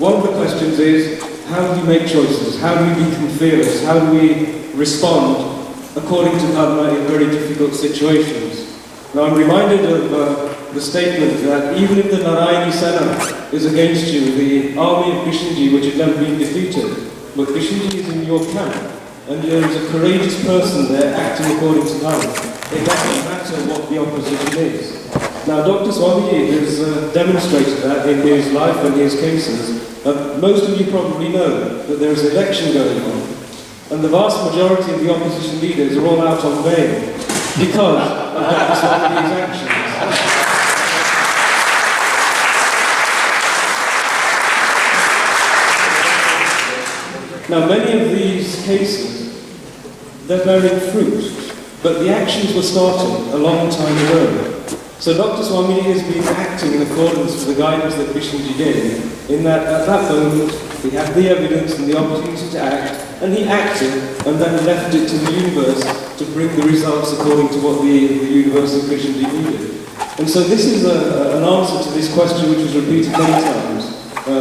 one of the questions is, how do we make choices? How do we become fearless? How do we respond according to Dharma in very difficult situations? Now I'm reminded of the statement that even if the Narayani Sena is against you, the army of Krishnji, which had never been defeated, but Krishnji is in your camp, and there is a courageous person there acting according to Dharma. It doesn't matter what the opposition is. Now Dr. Swamiji has demonstrated that in his life and his cases. Most of you probably know that there is an election going on, and the vast majority of the opposition leaders are all out on bail because of Dr. Swamiji's actions. Now, many of these cases, they're bearing fruit, but the actions were started a long time ago. So Dr. Swamy has been acting in accordance with the guidance that Krishnji gave, in that at that moment he had the evidence and the opportunity to act, and he acted and then left it to the universe to bring the results according to what the universe and Krishnji needed. And so this is an answer to this question which was repeated many times,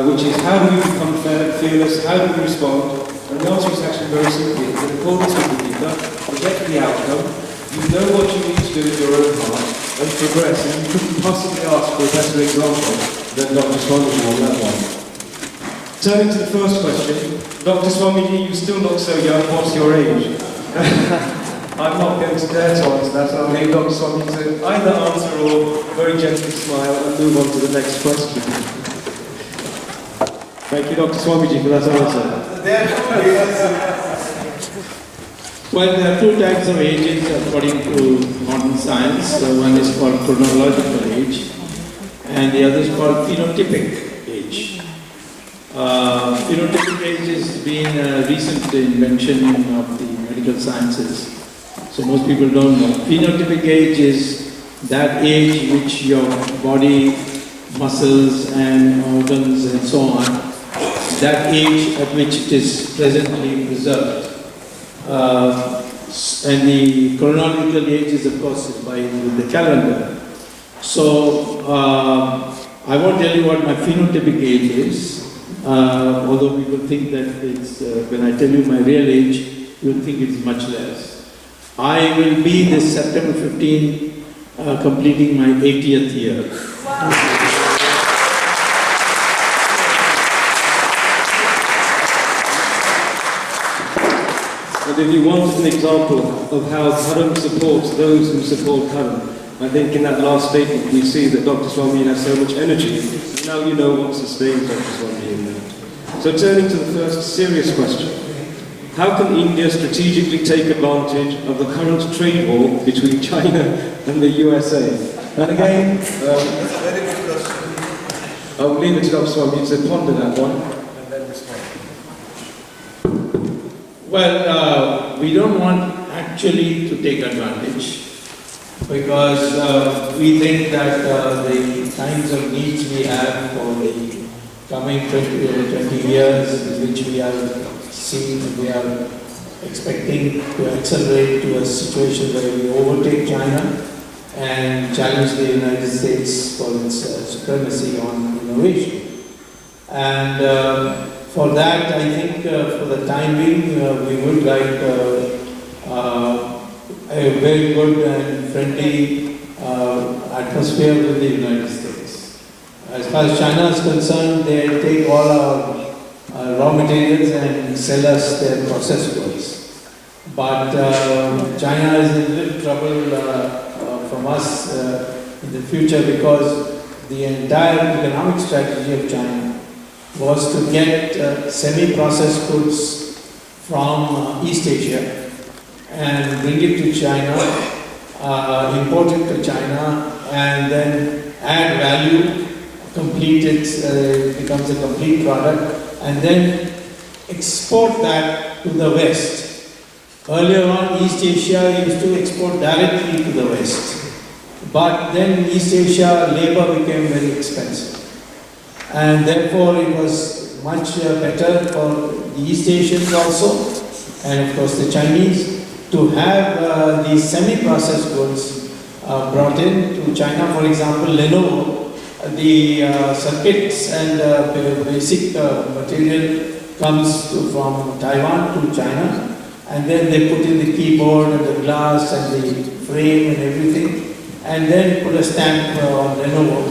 which is how do we become fearless, how do we respond? And the answer is actually very simple. In accordance with the Gita, forget the outcome, you know what you need to do in your own heart, and progress, and you couldn't possibly ask for a better example than Dr. Swamiji on that one. Turning to the first question, Dr. Swamiji, you still look so young, what's your age? I'm not going to dare to answer that, I'll leave Dr. Swamiji to either answer or very gently smile and move on to the next question. Thank you, Dr. Swamiji, for that answer. Well, there are 2 types of ages according to modern science. One is called chronological age, and the other is called phenotypic age. Phenotypic age has been a recent invention of the medical sciences, so most people don't know. Phenotypic age is that age which your body, muscles and organs and so on, that age at which it is presently preserved. And the chronological age is, of course, by the calendar. So, I won't tell you what my phenotypic age is, although people think that it's, when I tell you my real age, you'll think it's much less. I will be this September 15 completing my 80th year. Wow. And if you wanted an example of how Dharma supports those who support Dharma, I think in that last statement we see that Dr. Swamy has so much energy. Now you know what sustains Dr. Swamy in that. So turning to the first serious question. How can India strategically take advantage of the current trade war between China and the USA? And again, That's a very good question. I'll leave it to Dr. Swamy to ponder that one. And then respond. Well, we don't want actually to take advantage because we think that the kinds of needs we have for the coming 20 years, which we are seeing, we are expecting to accelerate to a situation where we overtake China and challenge the United States for its supremacy on innovation. And for that, I think for the time being, we would like a very good and friendly atmosphere with the United States. As far as China is concerned, they take all our raw materials and sell us their processed goods. But China is in little trouble from us in the future because the entire economic strategy of China was to get semi-processed goods from East Asia and bring it to China, import it to China, and then add value, complete it, becomes a complete product, and then export that to the West. Earlier on, East Asia used to export directly to the West. But then East Asia labor became very expensive. And therefore it was much better for the East Asians also, and of course the Chinese, to have these semi-processed goods brought in to China. For example, Lenovo, the circuits and basic material comes from Taiwan to China, and then they put in the keyboard and the glass and the frame and everything, and then put a stamp on Lenovo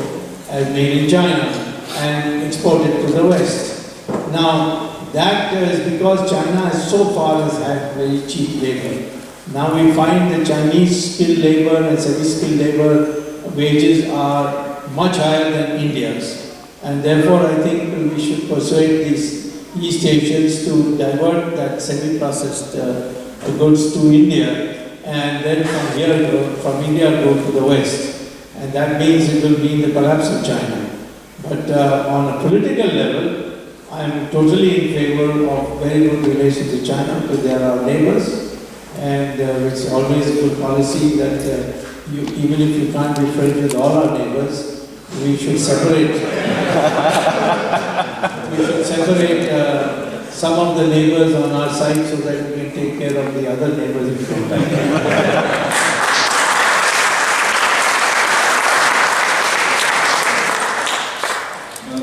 as made in China and export it to the West. Now, that is because China so far has had very cheap labor. Now we find the Chinese skilled labor and semi-skilled labor wages are much higher than India's. And therefore I think we should persuade these East Asians to divert that semi-processed goods to India, and then from India go to the West. And that means it will mean the collapse of China. But on a political level, I am totally in favor of very good relations with China because they are our neighbors, and it's always a good policy that even if you can't be friends with all our neighbors, we should separate. We should separate some of the neighbors on our side so that we can take care of the other neighbors if we don't like.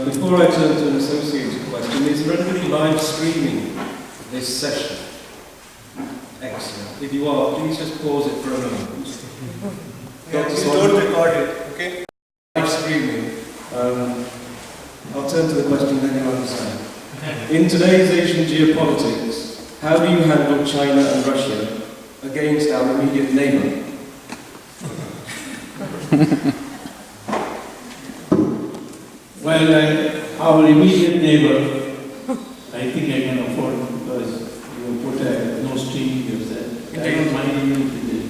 Before I turn to an associated question, is there anybody live streaming this session? Excellent. If you are, please just pause it for a moment. Please don't record it, okay? Live streaming. I'll turn to the question, then you understand. In today's Asian geopolitics, how do you handle China and Russia against our immediate neighbour? Well, our immediate neighbor, I think I can afford it because you put no streaming here there. I don't mind even if you did.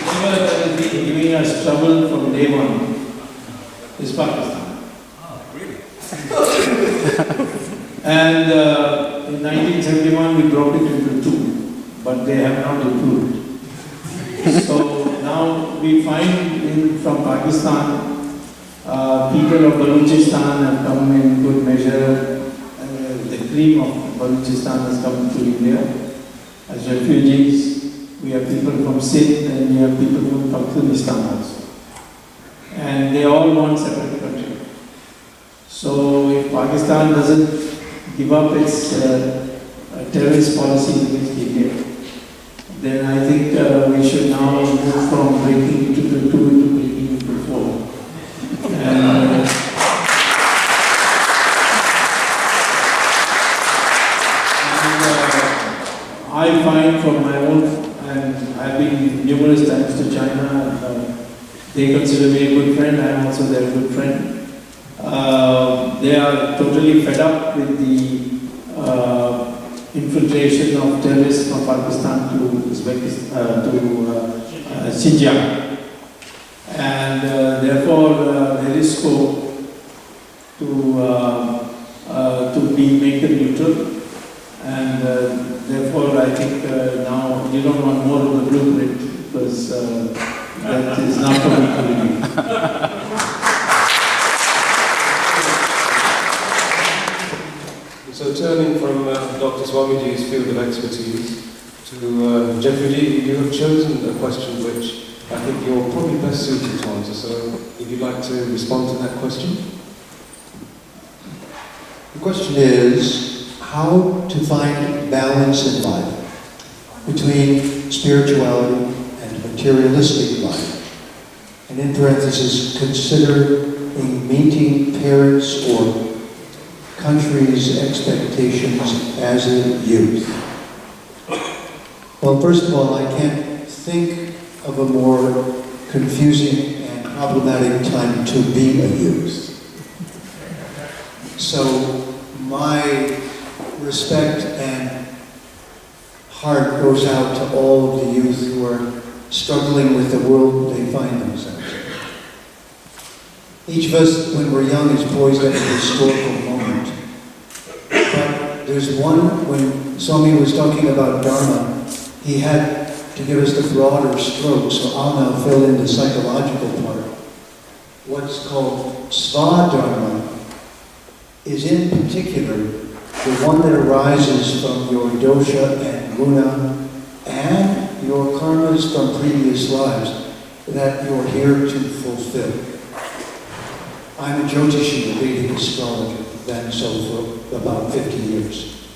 Neighbor that has been giving us trouble from day one is Pakistan. Oh, really? And in 1971 we broke it into two, but they have not improved. So now we find from Pakistan, people of Balochistan have come in good measure. The cream of Balochistan has come to India as refugees. We have people from Sindh and we have people from Pakistan also. And they all want separate country. So if Pakistan doesn't give up its terrorist policy against India, then I think we should now move from breaking into two into breaking into four. And I find from my own, and I've been numerous times to China, they consider me a good friend, I am also their good friend. They are totally fed up with the infiltration of terrorists from Pakistan to Uzbekistan, to Xinjiang, and therefore there is scope to be make them neutral, and therefore I think now you don't want more of the blueprint because that is not for me. So turning from Dr. Swamiji's field of expertise to Dwivedi, you have chosen a question which I think you're probably best suited to answer, so if you'd like to respond to that question. The question is how to find balance in life between spirituality and materialistic life. And in parentheses, considering meeting parents or country's expectations as a youth. Well, first of all, I can't think of a more confusing and problematic time to be a youth. So my respect and heart goes out to all of the youth who are struggling with the world they find themselves in. Each of us, when we're young, is poised at a historical moment. But there's one, when Swami was talking about Dharma, he had to give us the broader stroke, so I'll now fill in the psychological part. what's called Svadharma is in particular the one that arises from your dosha and guna and your karmas from previous lives that you're here to fulfill. I'm a Jyotishi, a Vedic astrologer, been so for about 50 years.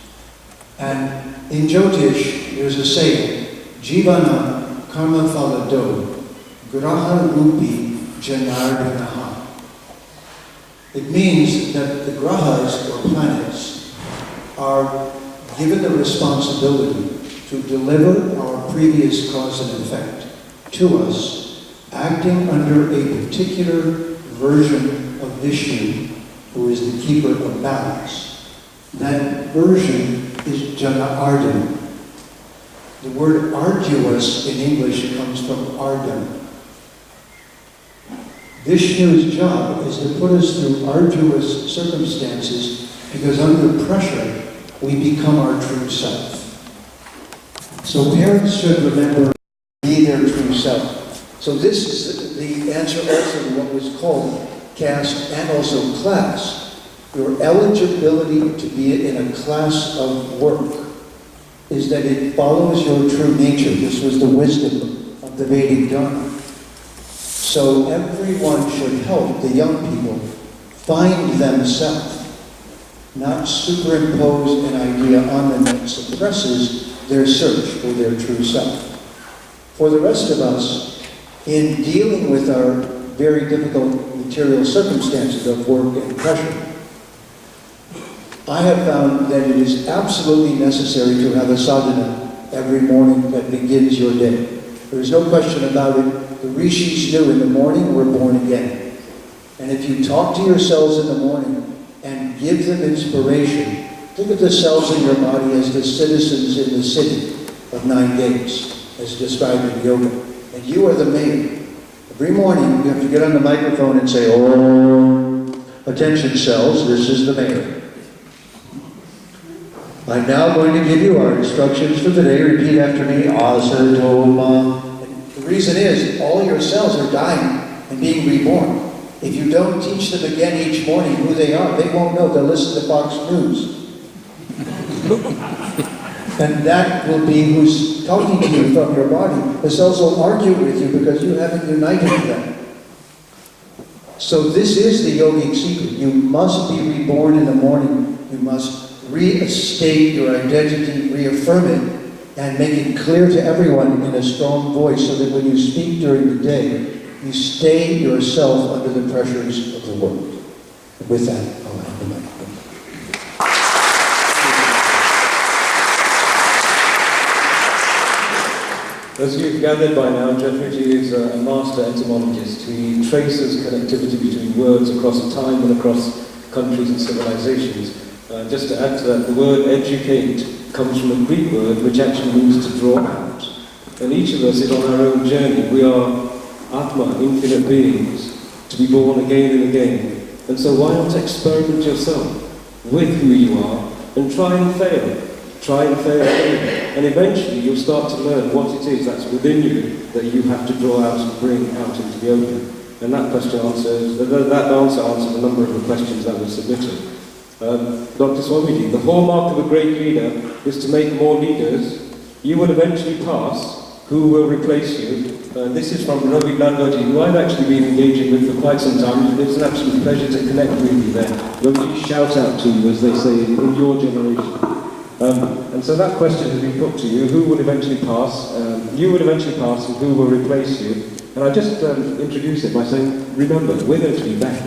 And in Jyotish, there's a saying, Jivana karma phala do, graha rupi janardanaha. It means that the grahas, or planets, are given the responsibility to deliver our previous cause and effect to us, acting under a particular version of Vishnu, who is the keeper of balance. That version is Jana Ardhana. The word arduous in English comes from ardhana. Vishnu's job is to put us through arduous circumstances because under pressure we become our true self. So parents should remember to be their true self. So this is the answer also to what was called caste and also class. Your eligibility to be in a class of work is that it follows your true nature. This was the wisdom of the Vedic Dharma. So everyone should help the young people find themselves, not superimpose an idea on them that suppresses their search for their true self. For the rest of us, in dealing with our very difficult material circumstances of work and pressure, I have found that it is absolutely necessary to have a sadhana every morning that begins your day. There is no question about it. The rishis knew in the morning we're born again. And if you talk to yourselves in the morning and give them inspiration, think of the cells in your body as the citizens in the city of 9 gates, as described in yoga. And you are the mayor. Every morning you have to get on the microphone and say, "Oh, attention cells, this is the mayor. I'm now going to give you our instructions for the day. Repeat after me, Asatoma." The reason is, all your cells are dying and being reborn. If you don't teach them again each morning who they are, they won't know. They'll listen to Fox News. And that will be who's talking to you from your body. The cells will argue with you because you haven't united them. So this is the yogic secret. You must be reborn in the morning. You must restate your identity, reaffirm it, and make it clear to everyone in a strong voice so that when you speak during the day, you stay yourself under the pressures of the world. With that, I'll hand the microphone. As you've gathered by now, Dwivedi is a master etymologist. He traces connectivity between words across time and across countries and civilizations. Just to add to that, the word educate comes from a Greek word which actually means to draw out. And each of us is on our own journey. We are Atma, infinite beings, to be born again and again. And so why not experiment yourself with who you are and try and fail. Try and fail again. And eventually you'll start to learn what it is that's within you that you have to draw out and bring out into the open. And that answer answers a number of the questions that were submitted. Dr. Swamy, the hallmark of a great leader is to make more leaders. You will eventually pass. Who will replace you? This is from Ravi Gandhi, who I've actually been engaging with for quite some time. It's an absolute pleasure to connect with you there. Ravi, shout out to you, as they say, in your generation. And so that question has been put to you. Who will eventually pass? You will eventually pass, and who will replace you? And I just introduce it by saying, remember, we're going to be back.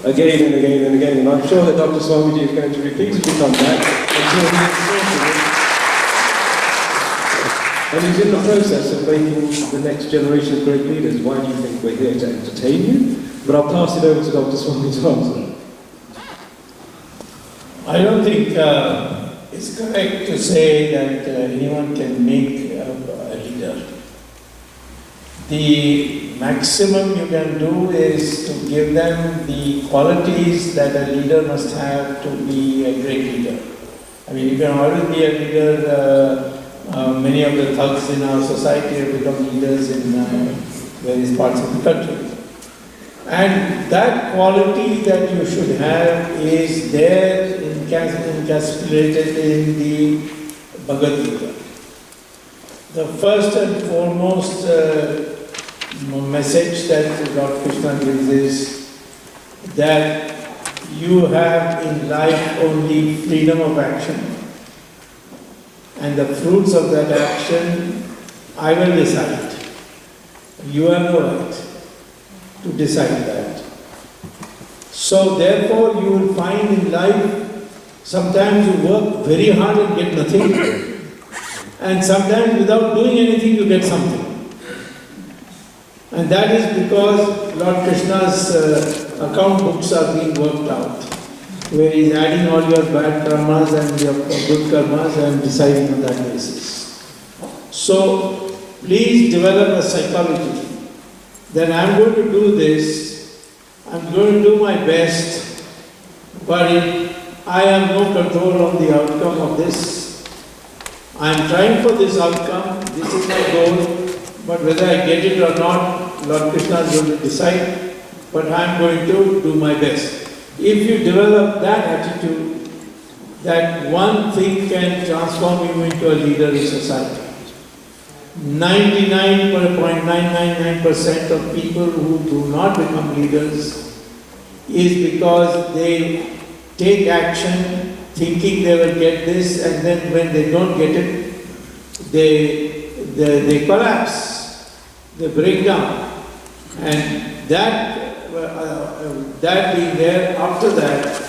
Again and again and again. And I'm sure that Dr. Swamy is going to repeatedly come back until he is sorted. And he's in the process of making the next generation of great leaders. Why do you think we're here to entertain you? But I'll pass it over to Dr. Swamy to answer. I don't think it's correct to say that anyone can make a leader. The maximum you can do is to give them the qualities that a leader must have to be a great leader. I mean, you can always be a leader. Many of the thugs in our society have become leaders in various parts of the country. And that quality that you should have is there encapsulated in the Bhagavad Gita. The first and foremost message that Lord Krishna gives is that you have in life only freedom of action, and the fruits of that action I will decide. You have no right to decide that. So therefore you will find in life sometimes you work very hard and get nothing, and sometimes without doing anything you get something. And that is because Lord Krishna's account books are being worked out, where he is adding all your bad karmas and your good karmas and deciding on that basis. So please develop a psychology. Then I'm going to do this, I'm going to do my best, but I have no control on the outcome of this. I'm trying for this outcome, this is my goal, but whether I get it or not, Lord Krishna is going to decide, but I'm going to do my best. If you develop that attitude, that one thing can transform you into a leader in society. 99.999% of people who do not become leaders is because they take action thinking they will get this, and then when they don't get it, they collapse, they break down. And that being there, after that,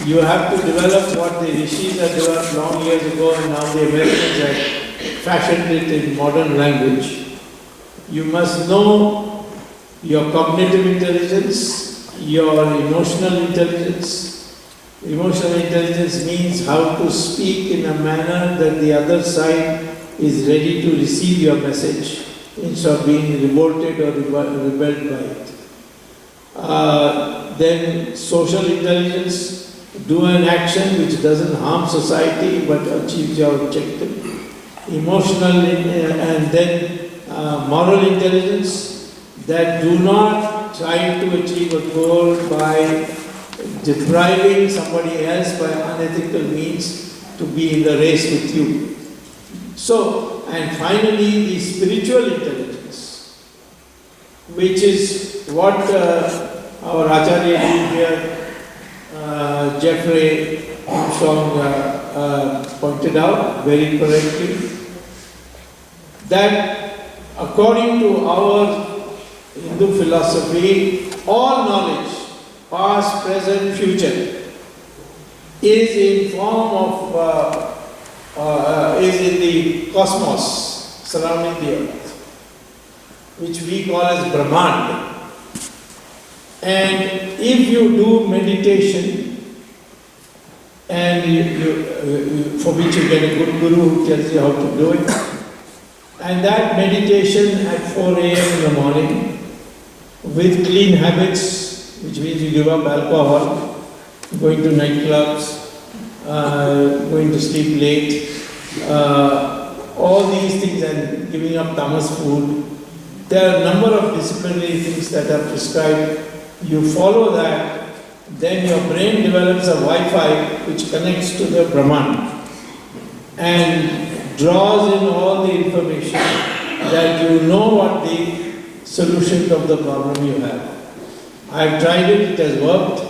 you have to develop what the rishis had developed long years ago, and now the Americans have fashioned it in modern language. You must know your cognitive intelligence, your emotional intelligence. Emotional intelligence means how to speak in a manner that the other side is ready to receive your message instead of being revolted or rebelled by it. Then social intelligence, do an action which doesn't harm society but achieves your objective. Emotional and then moral intelligence, that do not try to achieve a goal by depriving somebody else by unethical means to be in the race with you. So, and finally the spiritual intelligence, which is what our Acharya here, Jeffrey Armstrong pointed out very correctly, that according to our Hindu philosophy, all knowledge, past, present, future, is in form of, is in the cosmos surrounding the earth, which we call as Brahmand. And if you do meditation, and for which you get a good guru who tells you how to do it, and that meditation at 4 a.m. in the morning, with clean habits, which means you give up alcohol, going to nightclubs, going to sleep late, all these things, and giving up tamas food. There are a number of disciplinary things that are prescribed. You follow that, then your brain develops a Wi-Fi which connects to the Brahman and draws in all the information that you know what the solution of the problem you have. I have tried it, it has worked,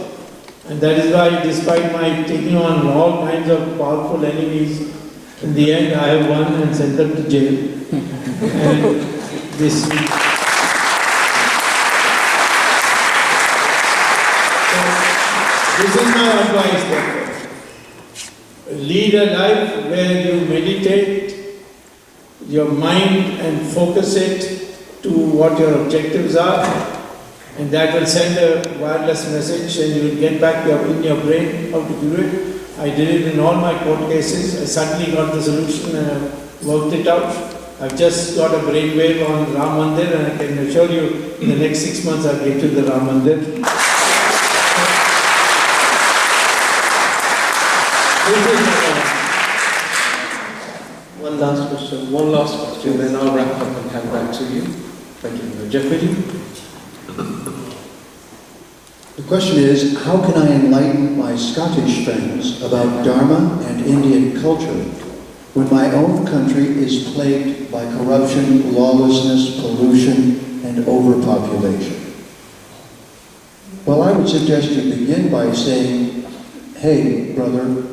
and that is why, despite my taking on all kinds of powerful enemies, in the end I have won and sent them to jail. And this is my advice, therefore. Lead a life where you meditate your mind and focus it to what your objectives are, and that will send a wireless message and you will get back in your brain how to do it. I did it in all my court cases. I suddenly got the solution and I worked it out. I've just got a brainwave on Ram Mandir, and I can assure you in the next 6 months I'll get to the Ram Mandir. One last question, then I'll wrap up and hand back to you. Thank you. Jeffrey? The question is, how can I enlighten my Scottish friends about Dharma and Indian culture when my own country is plagued by corruption, lawlessness, pollution, and overpopulation? Well, I would suggest you begin by saying, hey, brother,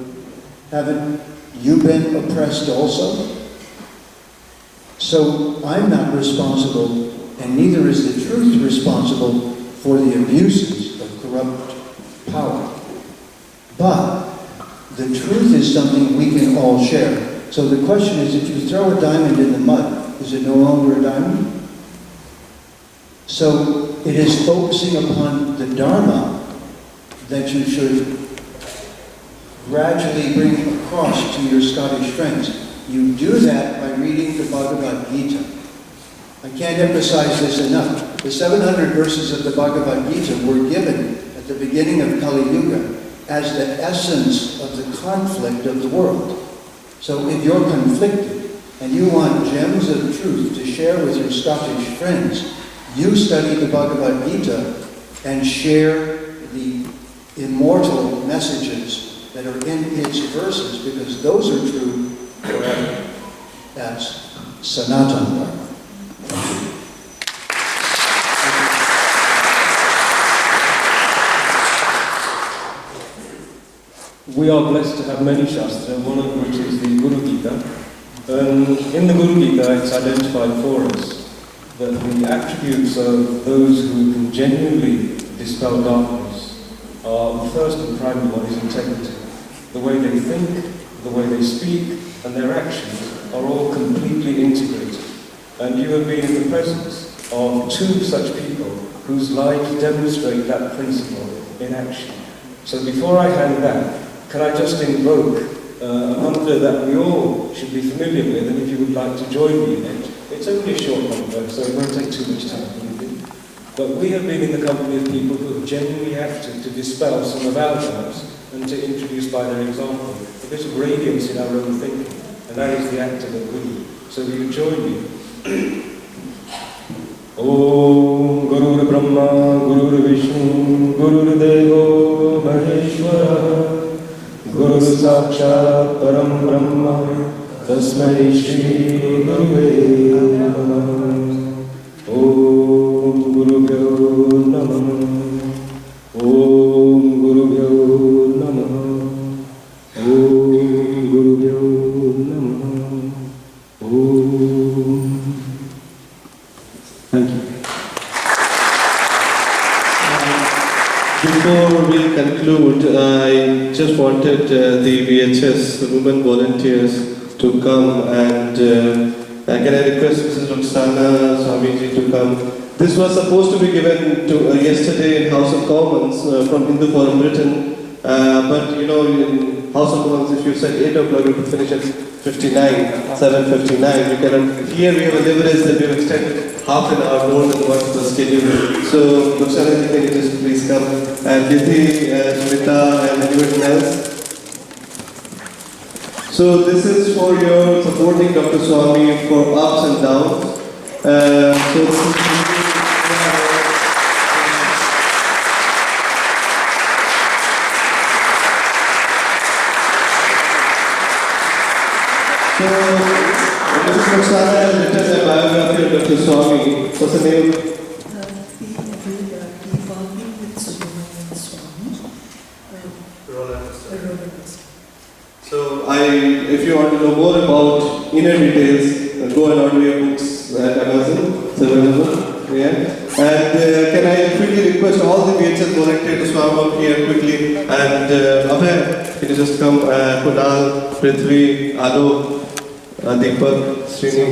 haven't you been oppressed also? So I'm not responsible, and neither is the truth responsible for the abuses of corrupt power. But the truth is something we can all share. So the question is, if you throw a diamond in the mud, is it no longer a diamond? So it is focusing upon the Dharma that you should gradually bring across to your Scottish friends. You do that by reading the Bhagavad Gita. I can't emphasize this enough. The 700 verses of the Bhagavad Gita were given at the beginning of Kali Yuga as the essence of the conflict of the world. So if you're conflicted and you want gems of truth to share with your Scottish friends, you study the Bhagavad Gita and share the immortal messages that are in its verses, because those are true forever. That's Sanatana Dharma. We are blessed to have many Shastra, one of which is the Guru Gita. In the Guru Gita, it's identified for us that the attributes of those who can genuinely dispel darkness are, the first and primary one is integrity. The way they think, the way they speak, and their actions are all completely integrated. And you have been in the presence of two such people whose lives demonstrate that principle in action. So before I hand that, can I just invoke a mantra that we all should be familiar with, and if you would like to join me in it, it's only a short mantra, so it won't take too much time. But we have been in the company of people who have genuinely acted to dispel some of our doubts and to introduce by their example a bit of radiance in our own thinking, and that is the actor that we. So you join me. Om Gurur Brahma, Gurur Vishnu, Gurur Devo Maheshwara, Guru Sakshat Param Brahma, Tasmai Shri Gurave Namah. Om Guru Bhyo Namah. Om Guru Bhyo Namah. Om Guru Bhyo Namah. Om. Thank you. Before we conclude, I just wanted the VHS, the women volunteers, to come, and can I request Mrs. Roxana Swamiji to come. This was supposed to be given to yesterday in House of Commons from Hindu Forum Britain, but you know, in House of Commons, if you said 8 o'clock, you could finish at 7:59. You cannot. Here we have a leverage that we have extended half an hour more than what was scheduled. So, Roxana, can you just please come? And Diti, Smita, and anyone else? So, this is for your supporting Dr. Swamy for ups and downs. Mrs. Roxana has written a biography of Dr. Swamy. What's the name? Evolving with Subramanian Swamy. So, if you want to know more about inner details, go and order your books at Amazon. It's available. Yeah. And can I quickly request all the VHS volunteers to swam up here quickly? And Abhay, can you just come? Kunal, Prithvi, Alo, Deepak, Srini.